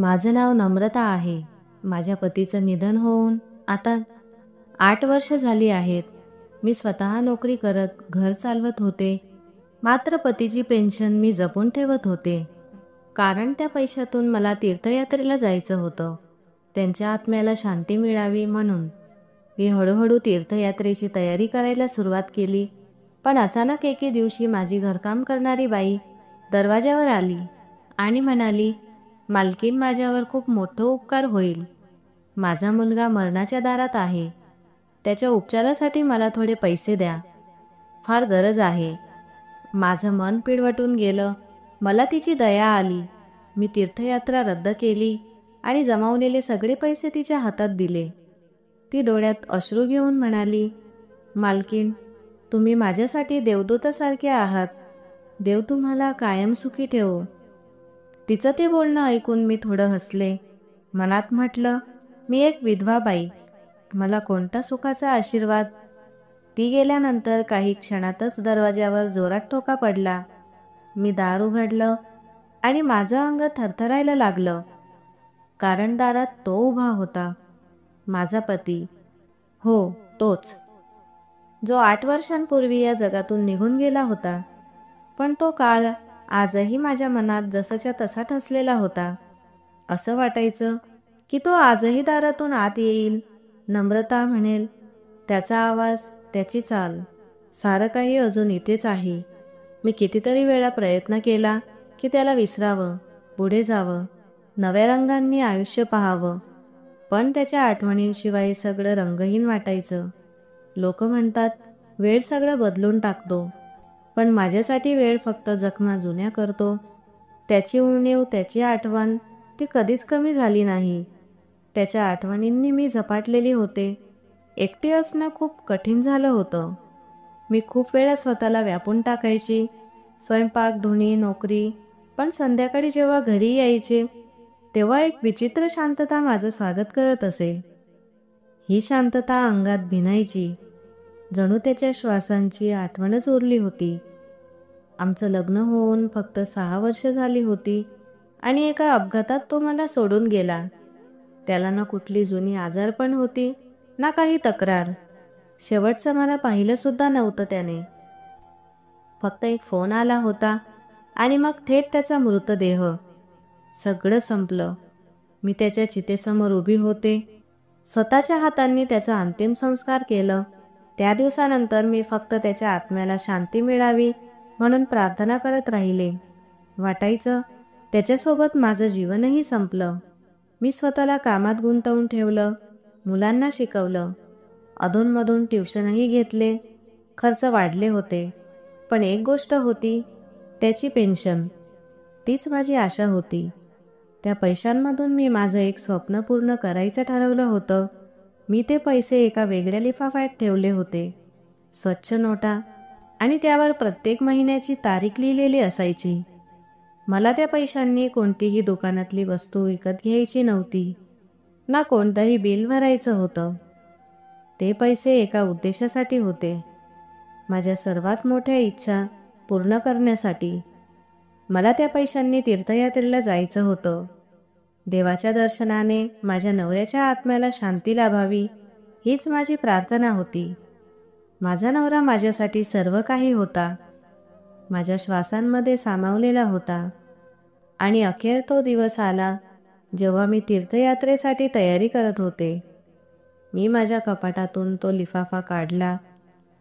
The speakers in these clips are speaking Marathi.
माझं नाव नम्रता आहे. माझ्या पतीचं निधन होऊन आता 8 वर्ष झाली आहेत. मी स्वतः नोकरी करत घर चालवत होते. मात्र पतीची पेन्शन मी जपून ठेवत होते. कारण त्या पैशातून मला तीर्थयात्रेला जायचं होतं. त्यांच्या आत्म्याला शांती मिळावी म्हणून. मी हळूहळू तीर्थयात्रेची तयारी करायला सुरुवात केली. पण अचानक एके दिवशी माझी घरकाम करणारी बाई दरवाजावर आली आणि म्हणाली, मालकीन, माझ्यावर खूप मोठं उपकार होईल. माझा मुलगा मरणाच्या दारात आहे. त्याच्या उपचारासाठी मला थोडे पैसे द्या. फार गरज आहे. माझं मन पिळवटून गेलं. मला तिची दया आली. मी तीर्थयात्रा रद्द केली आणि जमावलेले सगळे पैसे तिच्या हातात दिले. ती डोळ्यात अश्रू घेऊन म्हणाली, मालकीन, तुम्ही माझ्यासाठी देवदूतासारखे आहात. देव तुम्हाला कायम सुखी ठेवो. तिचं ते बोलणं ऐकून मी थोडं हसले. मनात म्हटलं, मी एक विधवा बाई, मला कोणता सुखाचा आशीर्वाद. ती गेल्यानंतर काही क्षणातच दरवाजावर जोरात ठोका पडला. मी दार उघडलं आणि माझं अंग थरथरायला लागलं. कारण दारात तो उभा होता, माझा पती. हो, तोच, जो 8 वर्षांपूर्वी या जगातून निघून गेला होता. पण तो काळ आजही माझ्या मनात जसाच्या तसा ठसलेला होता. असं वाटायचं की तो आजही दारातून आत येईल, नम्रता म्हणेल. त्याचा आवाज, त्याची चाल, सारं काही अजून इथेच आहे. मी कितीतरी वेळा प्रयत्न केला की त्याला विसरावं, पुढे जावं, नव्या रंगांनी आयुष्य पाहावं. पण त्याच्या आठवणींशिवाय सगळं रंगहीन वाटायचं. लोक म्हणतात, वेळ सगळं बदलून टाकतो. पण माझ्यासाठी वेळ फक्त जखमा जुन्या करतो. त्याची उणीव, त्याची आठवण, ती कधीच कमी झाली नाही. त्याच्या आठवणींनी मी झपाटलेली होते. एकटी असणं खूप कठीण झालं होतं. मी खूप वेळा स्वतःला व्यापून टाकायची. स्वयंपाक, धुणी, नोकरी. पण संध्याकाळी जेव्हा घरी यायचे तेव्हा एक विचित्र शांतता माझं स्वागत करत असे. ही शांतता अंगात भिनायची. जणू त्याच्या श्वासांची आठवणच उरली होती. आमचं लग्न होऊन फक्त 6 वर्ष झाली होती आणि एका अपघातात तो मला सोडून गेला. त्याला ना कुठली जुनी आजारपण होती, ना काही तक्रार. शेवटचं मला पाहिलं सुद्धा नव्हतं त्याने. फक्त एक फोन आला होता आणि मग थेट त्याचा मृतदेह. सगळं संपलं. मी त्याच्या चितेसमोर उभी होते. स्वतःच्या हातांनी त्याचा अंतिम संस्कार केलं. त्या दिवसानंतर मी फक्त त्याच्या आत्म्याला शांती मिळावी म्हणून प्रार्थना करत राहिले. वाटायचं त्याच्यासोबत माझं जीवनही संपलं. मी स्वतःला कामात गुंतवून ठेवलं, मुलांना शिकवलं, अधूनमधून ट्युशनही घेतले. खर्च वाढले होते. पण एक गोष्ट होती, त्याची पेन्शन. तीच माझी आशा होती. त्या पैशांमधून मी माझं एक स्वप्न पूर्ण करायचं ठरवलं होतं. मी ते पैसे एका वेगळ्या लिफाफ्यात ठेवले होते. स्वच्छ नोटा आणि त्यावर प्रत्येक महिन्याची तारीख लिहिलेली असायची. मला त्या पैशांनी कोणतीही दुकानातली वस्तू विकत घ्यायची नव्हती, ना कोणतंही बिल भरायचं होतं. ते पैसे एका उद्देशासाठी होते, माझ्या सर्वात मोठ्या इच्छा पूर्ण करण्यासाठी. मला त्या पैशांनी तीर्थयात्रेला जायचं होतं. देवाच्या दर्शनाने माझ्या नवऱ्याच्या आत्म्याला शांती लाभावी, हीच माझी प्रार्थना होती. माझा नवरा माझ्यासाठी सर्व काही होता. माझ्या श्वासांमध्ये सामावलेला होता. आणि अखेर तो दिवस आला जेव्हा मी तीर्थयात्रेसाठी तयारी करत होते. मी माझ्या कपाटातून तो लिफाफा काढला,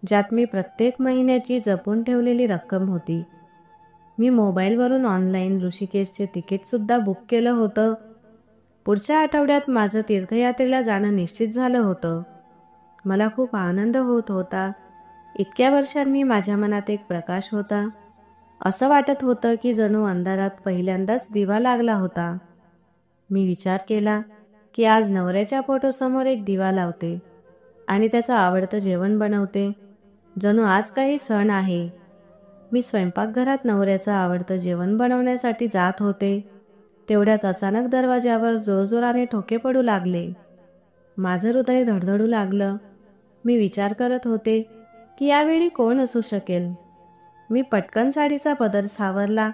ज्यात मी प्रत्येक महिन्याची जपून ठेवलेली रक्कम होती. मी मोबाईलवरून ऑनलाईन ऋषिकेशचे तिकीटसुद्धा बुक केलं होतं. पुढच्या आठवड्यात माझं तीर्थयात्रेला जाणं निश्चित झालं होतं. मला खूप आनंद होत होता. इतक्या वर्षांनी माझ्या मनात एक प्रकाश होता. असं वाटत होतं की जणू अंधारात पहिल्यांदाच दिवा लागला होता. मी विचार केला की आज नवऱ्याच्या फोटोसमोर एक दिवा लावते आणि त्याचं आवडतं जेवण बनवते. जणू आज काही सण आहे. मी स्वयंपाकघरात नवऱ्याचं आवडतं जेवण बनवण्यासाठी जात होते. तेवढ्यात अचानक दरवाजावर जोरजोराने ठोके पडू लागले. माझं हृदय धडधडू लागलं. मी विचार करत होते की यावेळी कोण असू शकेल. मी पटकन साडीचा पदर सावरला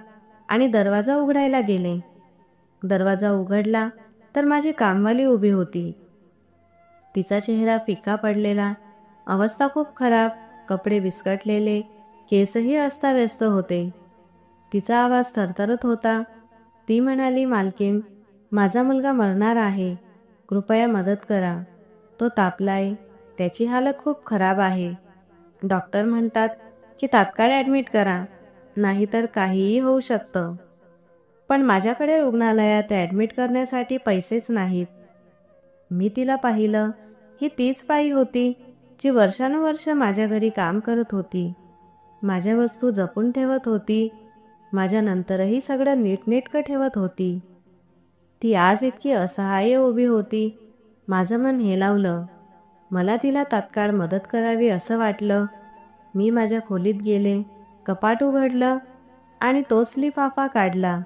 आणि दरवाजा उघडायला गेले. दरवाजा उघडला तर माझी कामवाली उभी होती. तिचा चेहरा फिका पडलेला, अवस्था खूप खराब, कपडे विस्कटलेले, केसही अस्ताव्यस्त होते. तिचा आवाज थरथरत होता. ती म्हणाली, मालकीण, माझा मुलगा मरणार आहे, कृपया मदत करा. तो तापलाय, त्याची हालत खूप खराब आहे. डॉक्टर म्हणतात की तात्काळ ॲडमिट करा, नाहीतर काहीही होऊ शकतं. पण माझ्याकडे रुग्णालयात ॲडमिट करण्यासाठी पैसेच नाहीत. मी तिला पाहिलं. ही तीच बाई होती जी वर्षानुवर्ष माझ्या घरी काम करत होती, माझ्या वस्तू जपून ठेवत होती, माझ्या नंतरही सगळं नीटनेटकं ठेवत होती. ती आज इतकी असहाय्य उभी होती. माझं मन हेलावलं. मला तिला तात्काळ मदत करावी असं वाटलं. मी माझ्या खोलीत गेले, कपाट उघडलं आणि तोच लिफाफा काढला.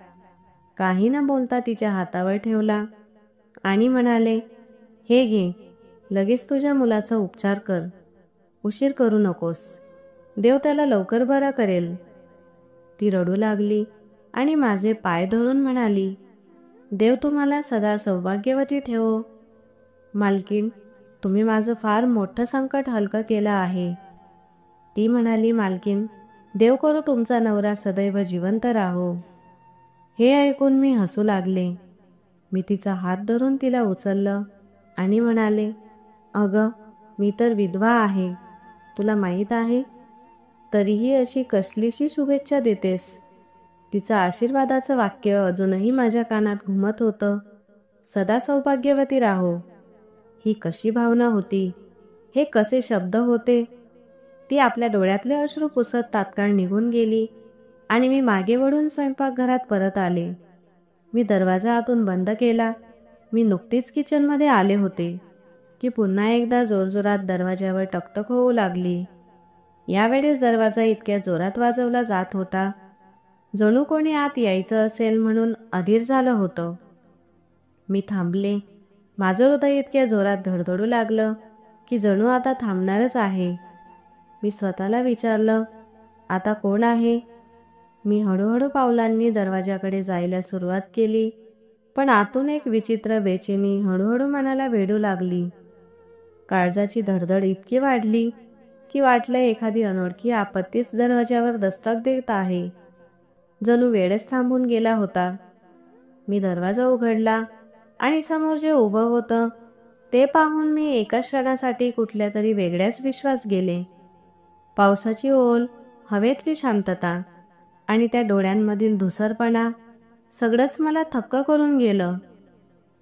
काही न बोलता तिच्या हातावर ठेवला आणि म्हणाले, हे घे, लगेच तुझ्या मुलाचा उपचार कर. उशीर करू नकोस. देव त्याला लवकर बरा करेल. ती रडू लागली आणि माझे पाय धरून म्हणाली, देव तुम्हाला सदा सौभाग्यवती ठेवो. मालकीण, तुम्ही माझं फार मोठं संकट हलकं केलं आहे. ती म्हणाली, मालकीण, देव करो तुमचा नवरा सदैव जिवंत राहो. हे ऐकून मी हसू लागले. मी तिचा हात धरून तिला उचललं आणि म्हणाले, अगं, मी तर विधवा आहे, तुला माहीत आहे, तरीही अशी कसलीशी शुभेच्छा देतेस. तिचं आशीर्वादाचं वाक्य अजूनही माझ्या कानात घुमत होतं. सदा सौभाग्यवती राहो. ही कशी भावना होती, हे कसे शब्द होते. ती आपल्या डोळ्यातले अश्रू पुसत तात्काळ निघून गेली आणि मी मागे वळून स्वयंपाकघरात परत आले. मी दरवाजा आतून बंद केला. मी नुकतीच किचनमध्ये आले होते की पुन्हा एकदा जोरजोरात दरवाजावर टकटक होऊ लागली. यावेळेस दरवाजा इतक्या जोरात वाजवला जात होता, जणू कोणी आत यायचं असेल म्हणून अधीर झालं होतं. मी थांबले. माझं हृदय इतक्या जोरात धडधडू लागलं की जणू आता थांबणारच आहे. मी स्वतःला विचारलं, आता कोण आहे? मी हळूहळू पावलांनी दरवाजाकडे जायला सुरुवात केली, पण आतून एक विचित्र बेचैनी हळूहळू मनाला वेढू लागली. काळजाची धडधड इतकी वाढली की वाटलं एखादी अनोळखी आपत्तीच दरवाजावर दस्तक देत आहे. जणू वेळच थांबून गेला होता. मी दरवाजा उघडला आणि समोर जे उभं होतं ते पाहून मी एका क्षणासाठी कुठल्या तरी वेगळ्याच विश्वास गेले. पावसाची ओल, हवेतली शांतता आणि त्या डोळ्यांमधील धुसरपणा, सगळंच मला थक्क करून गेलं.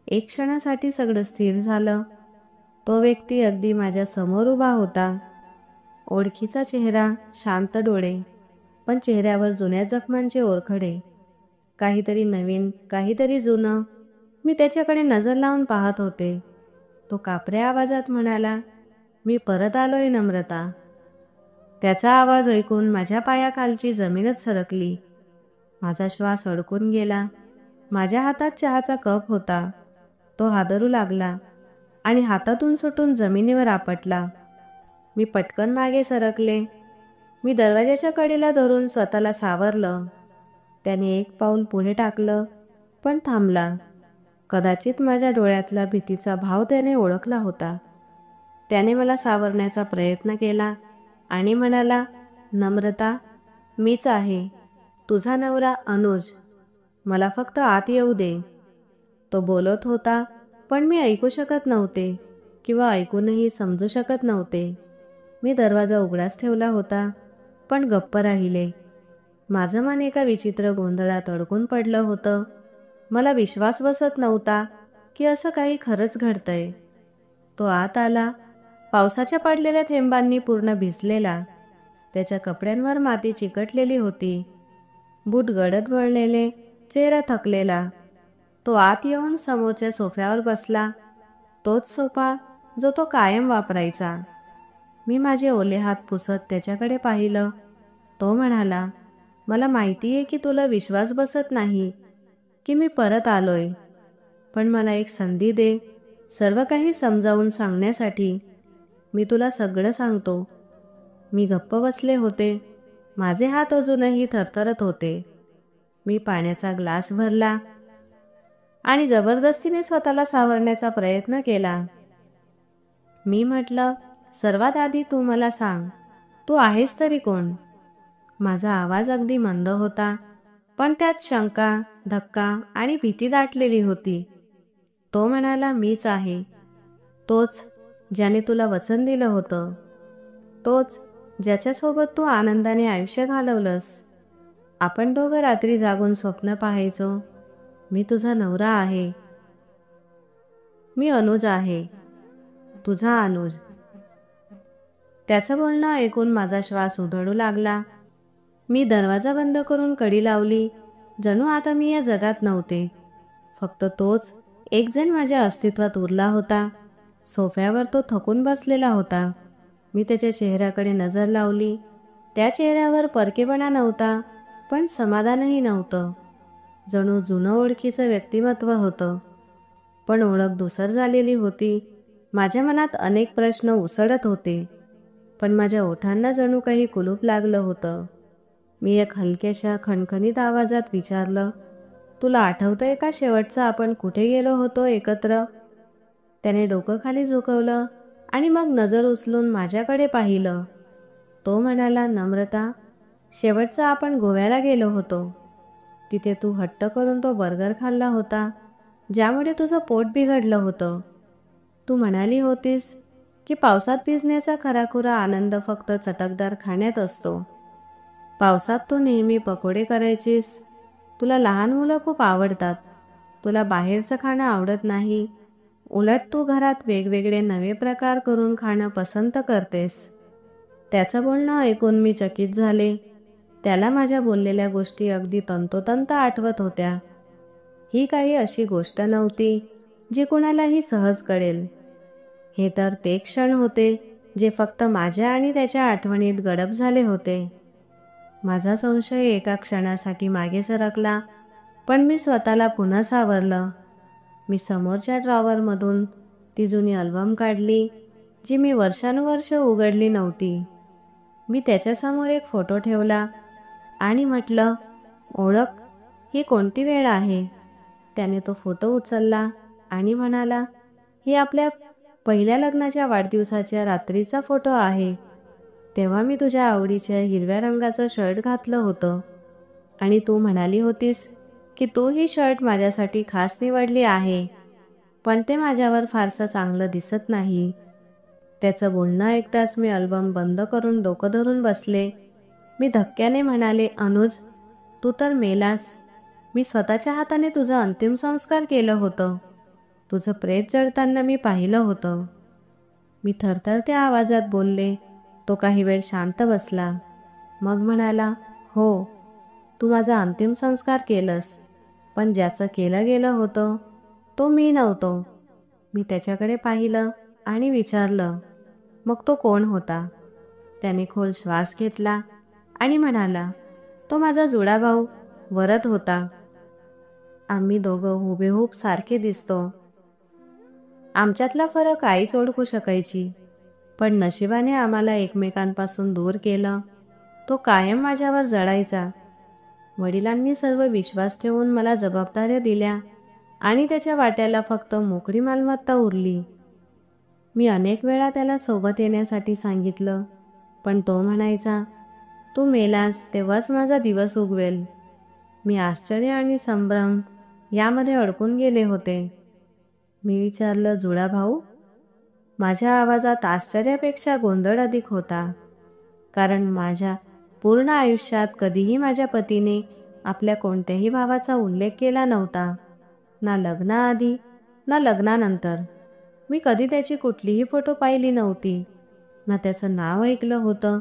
एक क्षणासाठी सगळं स्थिर झालं. तो व्यक्ती अगदी माझ्या समोर उभा होता. ओळखीचा चेहरा, शांत डोळे, पण चेहऱ्यावर जुन्या जखमांचे ओरखडे. काहीतरी नवीन, काहीतरी जुनं. मी त्याच्याकडे नजर लावून पाहत होते. तो कापऱ्या आवाजात म्हणाला, मी परत आलोय नम्रता. त्याचा आवाज ऐकून माझ्या पायाखालची जमीनच सरकली. माझा श्वास अडकून गेला. माझ्या हातात चहाचा कप होता. तो हादरू लागला आणि हातातून सुटून जमिनीवर आपटला. मी पटकन मागे सरकले. मी दरवाजाच्या कडेला धरून स्वतःला सावरलं. त्याने एक पाऊल पुढे टाकलं, पण थांबला. कदाचित माझ्या डोळ्यातला भीतीचा भाव त्याने ओळखला होता. त्याने मला सावरण्याचा प्रयत्न केला आणि म्हणाला, नम्रता, मीच आहे, तुझा नवरा अनुज. मला फक्त आत येऊ दे. तो बोलत होता, पण मी ऐकू शकत नव्हते किंवा ऐकूनही समजू शकत नव्हते. मी दरवाजा उघडाच ठेवला होता, पण गप्प राहिले. माझं मन एका विचित्र गोंधळात अडकून पडलं होतं. मला विश्वास बसत नव्हता की असं काही खरंच घडतंय. तो आत आला. पावसाच्या पडलेल्या थेंबांनी पूर्ण भिजलेला. त्याच्या कपड्यांवर माती चिकटलेली होती. बूट गडद वळलेले, चेहरा थकलेला. तो आत येऊन समोरच्या सोफ्यावर बसला. तोच सोफा जो तो कायम वापरायचा. मी माझे ओले हात पुसत त्याच्याकडे पाहिलं. तो म्हणाला, मला माहिती आहे की तुला विश्वास बसत नाही की मी परत आलोय, पण मला एक संधी दे सर्व काही समजावून सांगण्यासाठी. मी तुला सगळं सांगतो. मी गप्प बसले होते. माझे हात अजूनही थरथरत होते. मी पाण्याचा ग्लास भरला. आणि जबरदस्तीने स्वतःला सावरण्याचा प्रयत्न केला. मी म्हटलं, सर्वात आधी तू मला सांग, तू आहेस तरी कोण? माझा आवाज अगदी मंद होता, पण त्यात शंका, धक्का आणि भीती दाटलेली होती. तो म्हणाला, मीच आहे. तोच ज्याने तुला वचन दिलं होतं. तोच ज्याच्यासोबत तू आनंदाने आयुष्य घालवलंस. आपण दोघं रात्री जागून स्वप्न पाहायचो. मी तुझा नवरा आहे. मी अनुज आहे, तुझा अनुज. त्याचं बोलणं ऐकून माझा श्वास उधळू लागला. मी दरवाजा बंद करून कडी लावली. जणू आता मी या जगात नव्हते. फक्त तोच एक जण माझ्या अस्तित्वात उरला होता. सोफ्यावर तो थकून बसलेला होता. मी त्याच्या चेहऱ्याकडे नजर लावली. त्या चेहऱ्यावर परकेपणा नव्हता, पण समाधानही नव्हतं. जणू जुनं ओळखीचं व्यक्तिमत्व होतं. पण ओळख धूसर झालेली होती. माझ्या मनात अनेक प्रश्न उसळत होते, पण माझ्या ओठांना जणू काही कुलूप लागलं होतं. मी एक हलक्याशा खणखणीत आवाजात विचारलं, तुला आठवतंय का शेवटचं आपण कुठे गेलो होतो एकत्र? त्याने डोकं खाली झुकवलं आणि मग नजर उचलून माझ्याकडे पाहिलं. तो म्हणाला, नम्रता, शेवटचं आपण गोव्याला गेलो होतो. तिथे तू हट्ट करून तो बर्गर खाल्ला होता, ज्यामुळे तुझं पोट बिघडलं होतं. तू म्हणाली होतीस की पावसात भिजण्याचा खराखुरा आनंद फक्त चटकदार खाण्यात असतो. पावसात तू नेहमी पकोडे करायचीस. तुला लहान मुलं खूप आवडतात. तुला बाहेरचं खाणं आवडत नाही. उलट तू घरात वेगवेगळे नवे प्रकार करून खाणं पसंत करतेस. त्याचं बोलणं ऐकून मी चकित झाले. त्याला माझ्या बोललेल्या गोष्टी अगदी तंतोतंत आठवत होत्या. ही काही अशी गोष्ट नव्हती जी कुणालाही सहज कळेल. हे तर ते क्षण होते जे फक्त माझ्या आणि त्याच्या आठवणीत गडप झाले होते. माझा संशय एका क्षणासाठी मागे सरकला, पण मी स्वतःला पुन्हा सावरलं. मी समोरच्या ड्रॉवरमधून ती जुनी अल्बम काढली, जी मी वर्षानुवर्ष उघडली नव्हती. मी त्याच्यासमोर एक फोटो ठेवला आणि म्हटलं, ओळख, ही कोणती वेळ आहे? त्याने तो फोटो उचलला आणि म्हणाला, ही आपल्या पहिल्या लग्नाच्या वाढदिवसाच्या रात्रीचा फोटो आहे. तेव्हा मी तुझ्या आवडीच्या हिरव्या रंगाचं शर्ट घातलं होतं आणि तू म्हणाली होतीस की तू ही शर्ट माझ्यासाठी खास निवडली आहे, पण ते माझ्यावर फारसं चांगलं दिसत नाही. त्याचं बोलणं ऐकताच मी अल्बम बंद करून डोकं धरून बसले. मी धक्क्याने म्हणाले, अनुज, तू तर मेलास. मी स्वतःच्या हाताने तुझं अंतिम संस्कार केलं होतं. तुझं प्रेत जळताना मी पाहिलं होतं. मी थरथरत्या आवाजात बोलले. तो काही वेळ शांत बसला. मग म्हणाला, हो, तू माझा अंतिम संस्कार केलंस, पण ज्याचं केलं गेलं होतं तो मी नव्हतो. मी त्याच्याकडे पाहिलं आणि विचारलं, मग तो कोण होता? त्याने खोल श्वास घेतला आणि म्हणाला, तो माझा जुळा भाऊ वरद होता. आम्ही दोघं हुबेहूब सारखे दिसतो. आमच्यातला फरक आईच ओळखू शकायची, पण नशिबाने आम्हाला एकमेकांपासून दूर केलं. तो कायम माझ्यावर जळायचा. वडिलांनी सर्व विश्वास ठेवून मला जबाबदाऱ्या दिल्या आणि त्याच्या वाट्याला फक्त मोकळी मालमत्ता उरली. मी अनेक वेळा त्याला सोबत येण्यासाठी सांगितलं, पण तो म्हणायचा, तू मेलास तेव्हाच माझा दिवस उगवेल. मी आश्चर्य आणि संभ्रम यामध्ये अडकून गेले होते. मी विचारलं, जुळा भाऊ? माझ्या आवाजात आश्चर्यापेक्षा गोंधळ अधिक होता, कारण माझ्या पूर्ण आयुष्यात कधीही माझ्या पतीने आपल्या कोणत्याही भावाचा उल्लेख केला नव्हता. ना लग्नाआधी ना लग्नानंतर. मी कधी त्याची कुठलीही फोटो पाहिली नव्हती, ना त्याचं नाव ऐकलं होतं.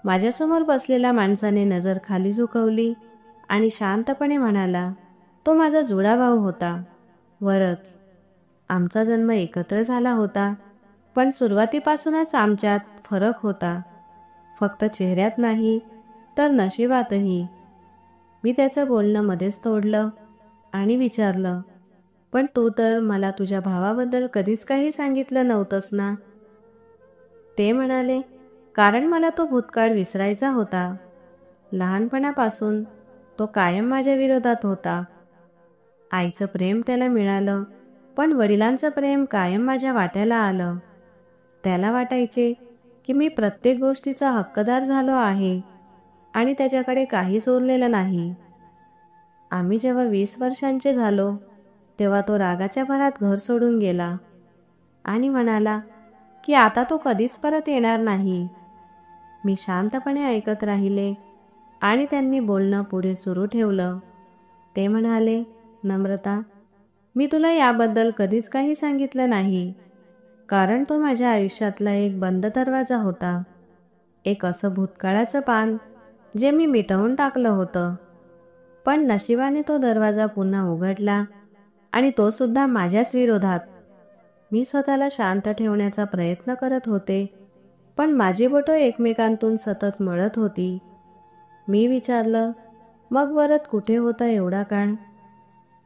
माझ्यासमोर बसलेल्या माणसाने नजर खाली झुकवली आणि शांतपणे म्हणाला, तो माझा जुळा भाऊ होता, वरद. आमचा जन्म एकत्र झाला होता, पण सुरुवातीपासूनच आमच्यात फरक होता. फक्त चेहऱ्यात नाही, तर नशिबातही. मी त्याचं बोलणं मध्येच तोडलं आणि विचारलं, पण तू तर मला तुझ्या भावाबद्दल कधीच काही सांगितलं नव्हतंस ना? ते म्हणाले, कारण मला तो भूतकाळ विसरायचा होता. लहानपणापासून तो कायम माझ्या विरोधात होता. आईचं प्रेम त्याला मिळालं, पण वडिलांचं प्रेम कायम माझ्या वाट्याला आलं. त्याला वाटायचे की मी प्रत्येक गोष्टीचा हक्कदार झालो आहे आणि त्याच्याकडे काहीच उरलेलं नाही. आम्ही जेव्हा 20 वर्षांचे झालो तेव्हा तो रागाच्या भरात घर सोडून गेला आणि म्हणाला की आता तो कधीच परत येणार नाही. मी शांतपणे ऐकत राहिले आणि त्यांनी बोलणं पुढे सुरू ठेवलं. ते म्हणाले, नम्रता, मी तुला याबद्दल कधीच काही सांगितलं नाही, कारण तो माझ्या आयुष्यातला एक बंद दरवाजा होता, एक असं भूतकाळाचं पान जे मी मिटवून टाकलं होतं. पण नशिबाने तो दरवाजा पुन्हा उघडला आणि तो सुद्धा माझ्याच विरोधात. मी स्वतःला शांत ठेवण्याचा प्रयत्न करत होते, पण माझी बोटं एकमेकांतून सतत मळत होती. मी विचारलं, मग परत कुठे होता एवढा काळ?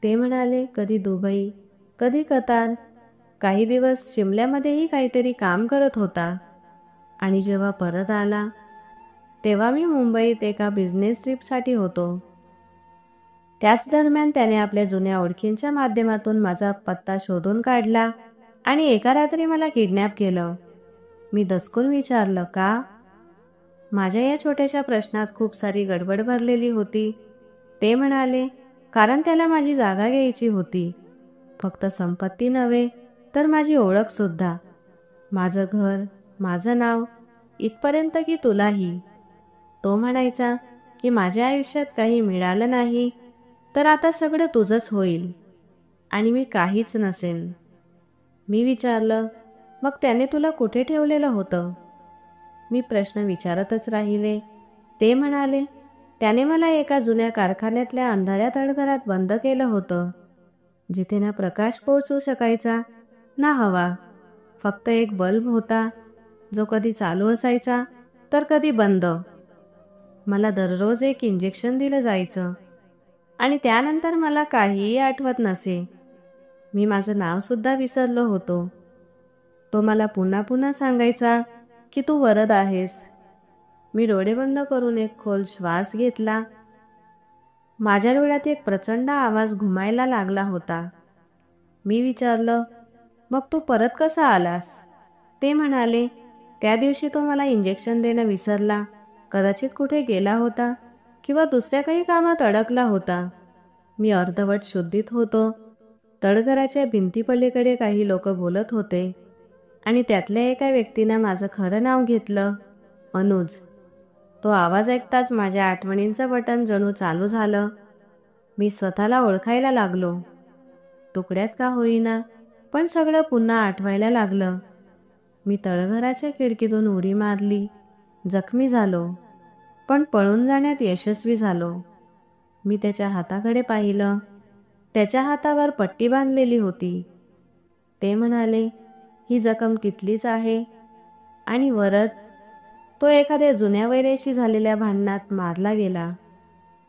ते म्हणाले, कधी दुबई, कधी कतार, काही दिवस शिमल्यामध्येही काहीतरी काम करत होता. आणि जेव्हा परत आला तेव्हा मी मुंबईत एका बिझनेस ट्रिपसाठी होतो. त्याच दरम्यान त्याने आपल्या जुन्या ओळखींच्या माध्यमातून माझा पत्ता शोधून काढला आणि एका रात्री मला किडनॅप केलं. मी दचकून विचारलं, का? माझ्या या छोट्याशा प्रश्नात खूप सारी गडबड भरलेली होती. ते म्हणाले, कारण त्याला माझी जागा घ्यायची होती. फक्त संपत्ती नव्हे, तर माझी ओळख सुद्धा. माझं घर, माझं नाव, इथपर्यंत की तुलाही. तो म्हणायचा की माझ्या आयुष्यात काही मिळालं नाही तर आता सगळं तुझंच होईल आणि मी काहीच नसेन. मी विचारलं, मग त्याने तुला कुठे ठेवलेलं होतं? मी प्रश्न विचारतच राहिले. ते म्हणाले, त्याने मला एका जुन्या कारखान्यातल्या अंधाऱ्या तळघरात बंद केलं होतं, जिथे ना प्रकाश पोहोचू शकायचा ना हवा. फक्त एक बल्ब होता, जो कधी चालू असायचा तर कधी बंद. मला दररोज एक इंजेक्शन दिलं जायचं आणि त्यानंतर मला काहीही आठवत नसे. मी माझं नावसुद्धा विसरलो होतो. तो मला पुन्हा पुन्हा सांगायचा की तू वरद आहेस. मी डोळे बंद करून एक खोल श्वास घेतला. माझ्या डोळ्यात एक प्रचंड आवाज घुमायला लागला होता. मी विचारलं, मग तू परत कसा आलास? ते म्हणाले, त्या दिवशी तो मला इंजेक्शन देणं विसरला, कदाचित कुठे गेला होता किंवा दुसऱ्या काही कामात अडकला होता. मी अर्धवट शुद्धीत होतो. तळघराच्या भिंतीपलीकडे काही लोक बोलत होते आणि त्यातल्या एका व्यक्तीनं माझं खरं नाव घेतलं, अनुज. तो आवाज ऐकताच माझ्या आठवणींचं बटन जणू चालू झालं. मी स्वतःला ओळखायला लागलो. तुकड्यात का होईना, पण सगळं पुन्हा आठवायला लागलं. मी तळघराच्या खिडकीतून उडी मारली, जखमी झालो, पण पळून जाण्यात यशस्वी झालो. मी त्याच्या हाताकडे पाहिलं. त्याच्या हातावर पट्टी बांधलेली होती. ते म्हणाले, ही जखम तिथलीच आहे. आणि वरद, तो एखाद्या जुन्या वैऱ्याशी झालेल्या भांडणात मारला गेला.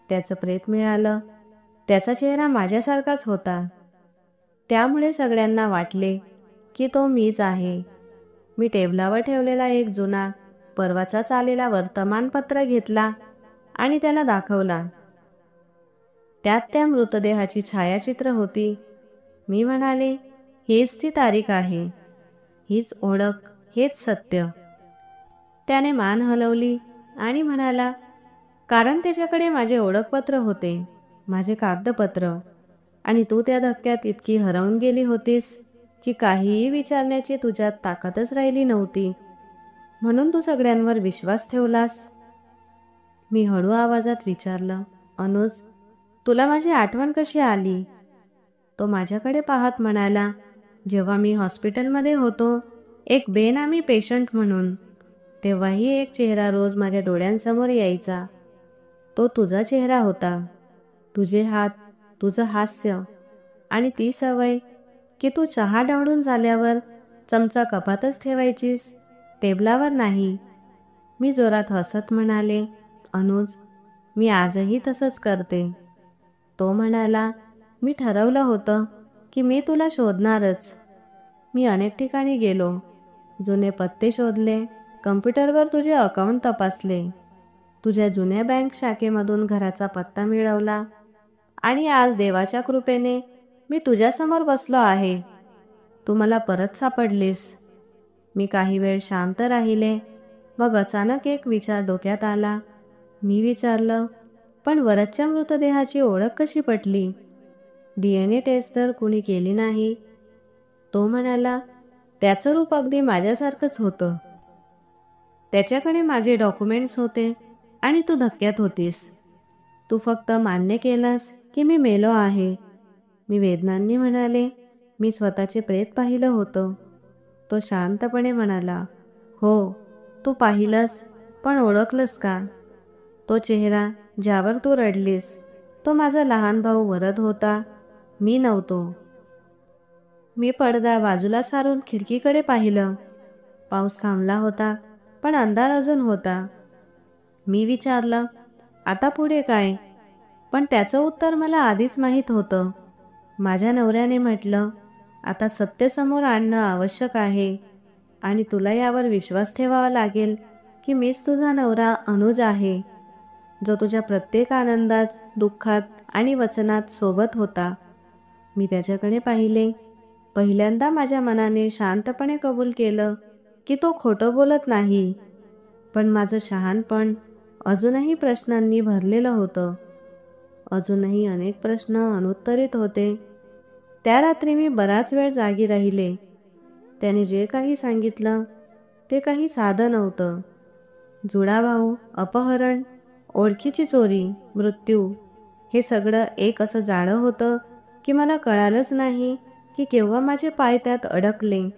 त्याचं प्रेत मिळालं. त्याचा चेहरा माझ्यासारखाच होता. त्यामुळे सगळ्यांना वाटले की तो मीच आहे. मी टेबलावर ठेवलेला एक जुना परवाचाच आलेला वर्तमानपत्र घेतला आणि त्याला दाखवला. त्यात त्या मृतदेहाची छायाचित्र होती. मी म्हणाले, हीच ती तारीख आहे, हीच ओळख, हेच सत्य. त्याने मान हलवली आणि म्हणाला, कारण त्याच्याकडे माझे ओळखपत्र होते, माझे कागदपत्र, आणि तू त्या धक्क्यात इतकी हरवून गेली होतीस की काहीही विचारण्याची तुझ्यात ताकदच राहिली नव्हती. म्हणून तू सगळ्यांवर विश्वास ठेवलास. मी हळू आवाजात विचारलं, अनुज, तुला माझी आठवण कशी आली? तो माझ्याकडे पाहत म्हणाला, जेव्हा मी हॉस्पिटलमध्ये होतो एक बेनामी पेशंट म्हणून, तेव्हाही एक चेहरा रोज माझ्या डोळ्यांसमोर यायचा. तो तुझा चेहरा होता. तुझे हात, तुझं हास्य आणि ती सवय की तू चहा ढवळून झाल्यावर चमचा कपातच ठेवायचीस, टेबलावर नाही. मी जोरात हसत म्हणाले, अनुज, मी आजही तसंच करते. तो म्हणाला, मी ठरवलं होतं की मी तुला शोधणारच. मी अनेक ठिकाणी गेलो, जुने पत्ते शोधले, कम्प्युटरवर तुझे अकाउंट तपासले, तुझ्या जुन्या बँक शाखेमधून घराचा पत्ता मिळवला, आणि आज देवाच्या कृपेने मी तुझ्यासमोर बसलो आहे. तू मला परत सापडलीस. मी काही वेळ शांत राहिले. मग अचानक एक विचार डोक्यात आला. मी विचारलं, पण वरदच्या मृतदेहाची ओळख कशी पटली? DNA टेस्ट तर कुणी केली नाही. तो म्हणाला, त्याचं रूप अगदी माझ्यासारखंच होतं. त्याच्याकडे माझे डॉक्युमेंट्स होते आणि तू धक्क्यात होतीस. तू फक्त मान्य केलास की मी मेलो आहे. मी वेदनांनी म्हणाले, मी स्वतःचे प्रेत पाहिलं होतं. तो शांतपणे म्हणाला, हो, तू पाहिलंस, पण ओळखलंस का? तो चेहरा ज्यावर तू रडलीस, तो माझा लहान भाऊ वरद होता. मी नव्हतो. मी पडदा बाजूला सारून खिडकीकडे पाहिलं. पाऊस थांबला होता, पण अंधार अजून होता. मी विचारलं, आता पुढे काय? पण त्याचं उत्तर मला आधीच माहीत होतं. माझ्या नवऱ्याने म्हटलं, आता सत्य समोर आणणं आवश्यक आहे आणि तुला यावर विश्वास ठेवावा लागेल की मीच तुझा नवरा अनुज आहे, जो तुझ्या प्रत्येक आनंदात, दुःखात आणि वचनात सोबत होता. मी त्याच्याकडे पाहिले. पहिल्यांदा माझ्या मनाने शांतपणे कबूल केलं की तो खोटं बोलत नाही. पण माझं शहाणपण अजूनही प्रश्नांनी भरलेलं होतं. अजूनही अनेक प्रश्न अनुत्तरित होते. त्या रात्री मी बराच वेळ जागी राहिले. त्याने जे काही सांगितलं ते काही साधं नव्हतं. जुळा भाऊ, अपहरण, ओळखीची चोरी, मृत्यू, हे सगळं एक असं जाळं होतं की मला कळालंच नाही की केव्हा माझे पाय त्यात अडकले.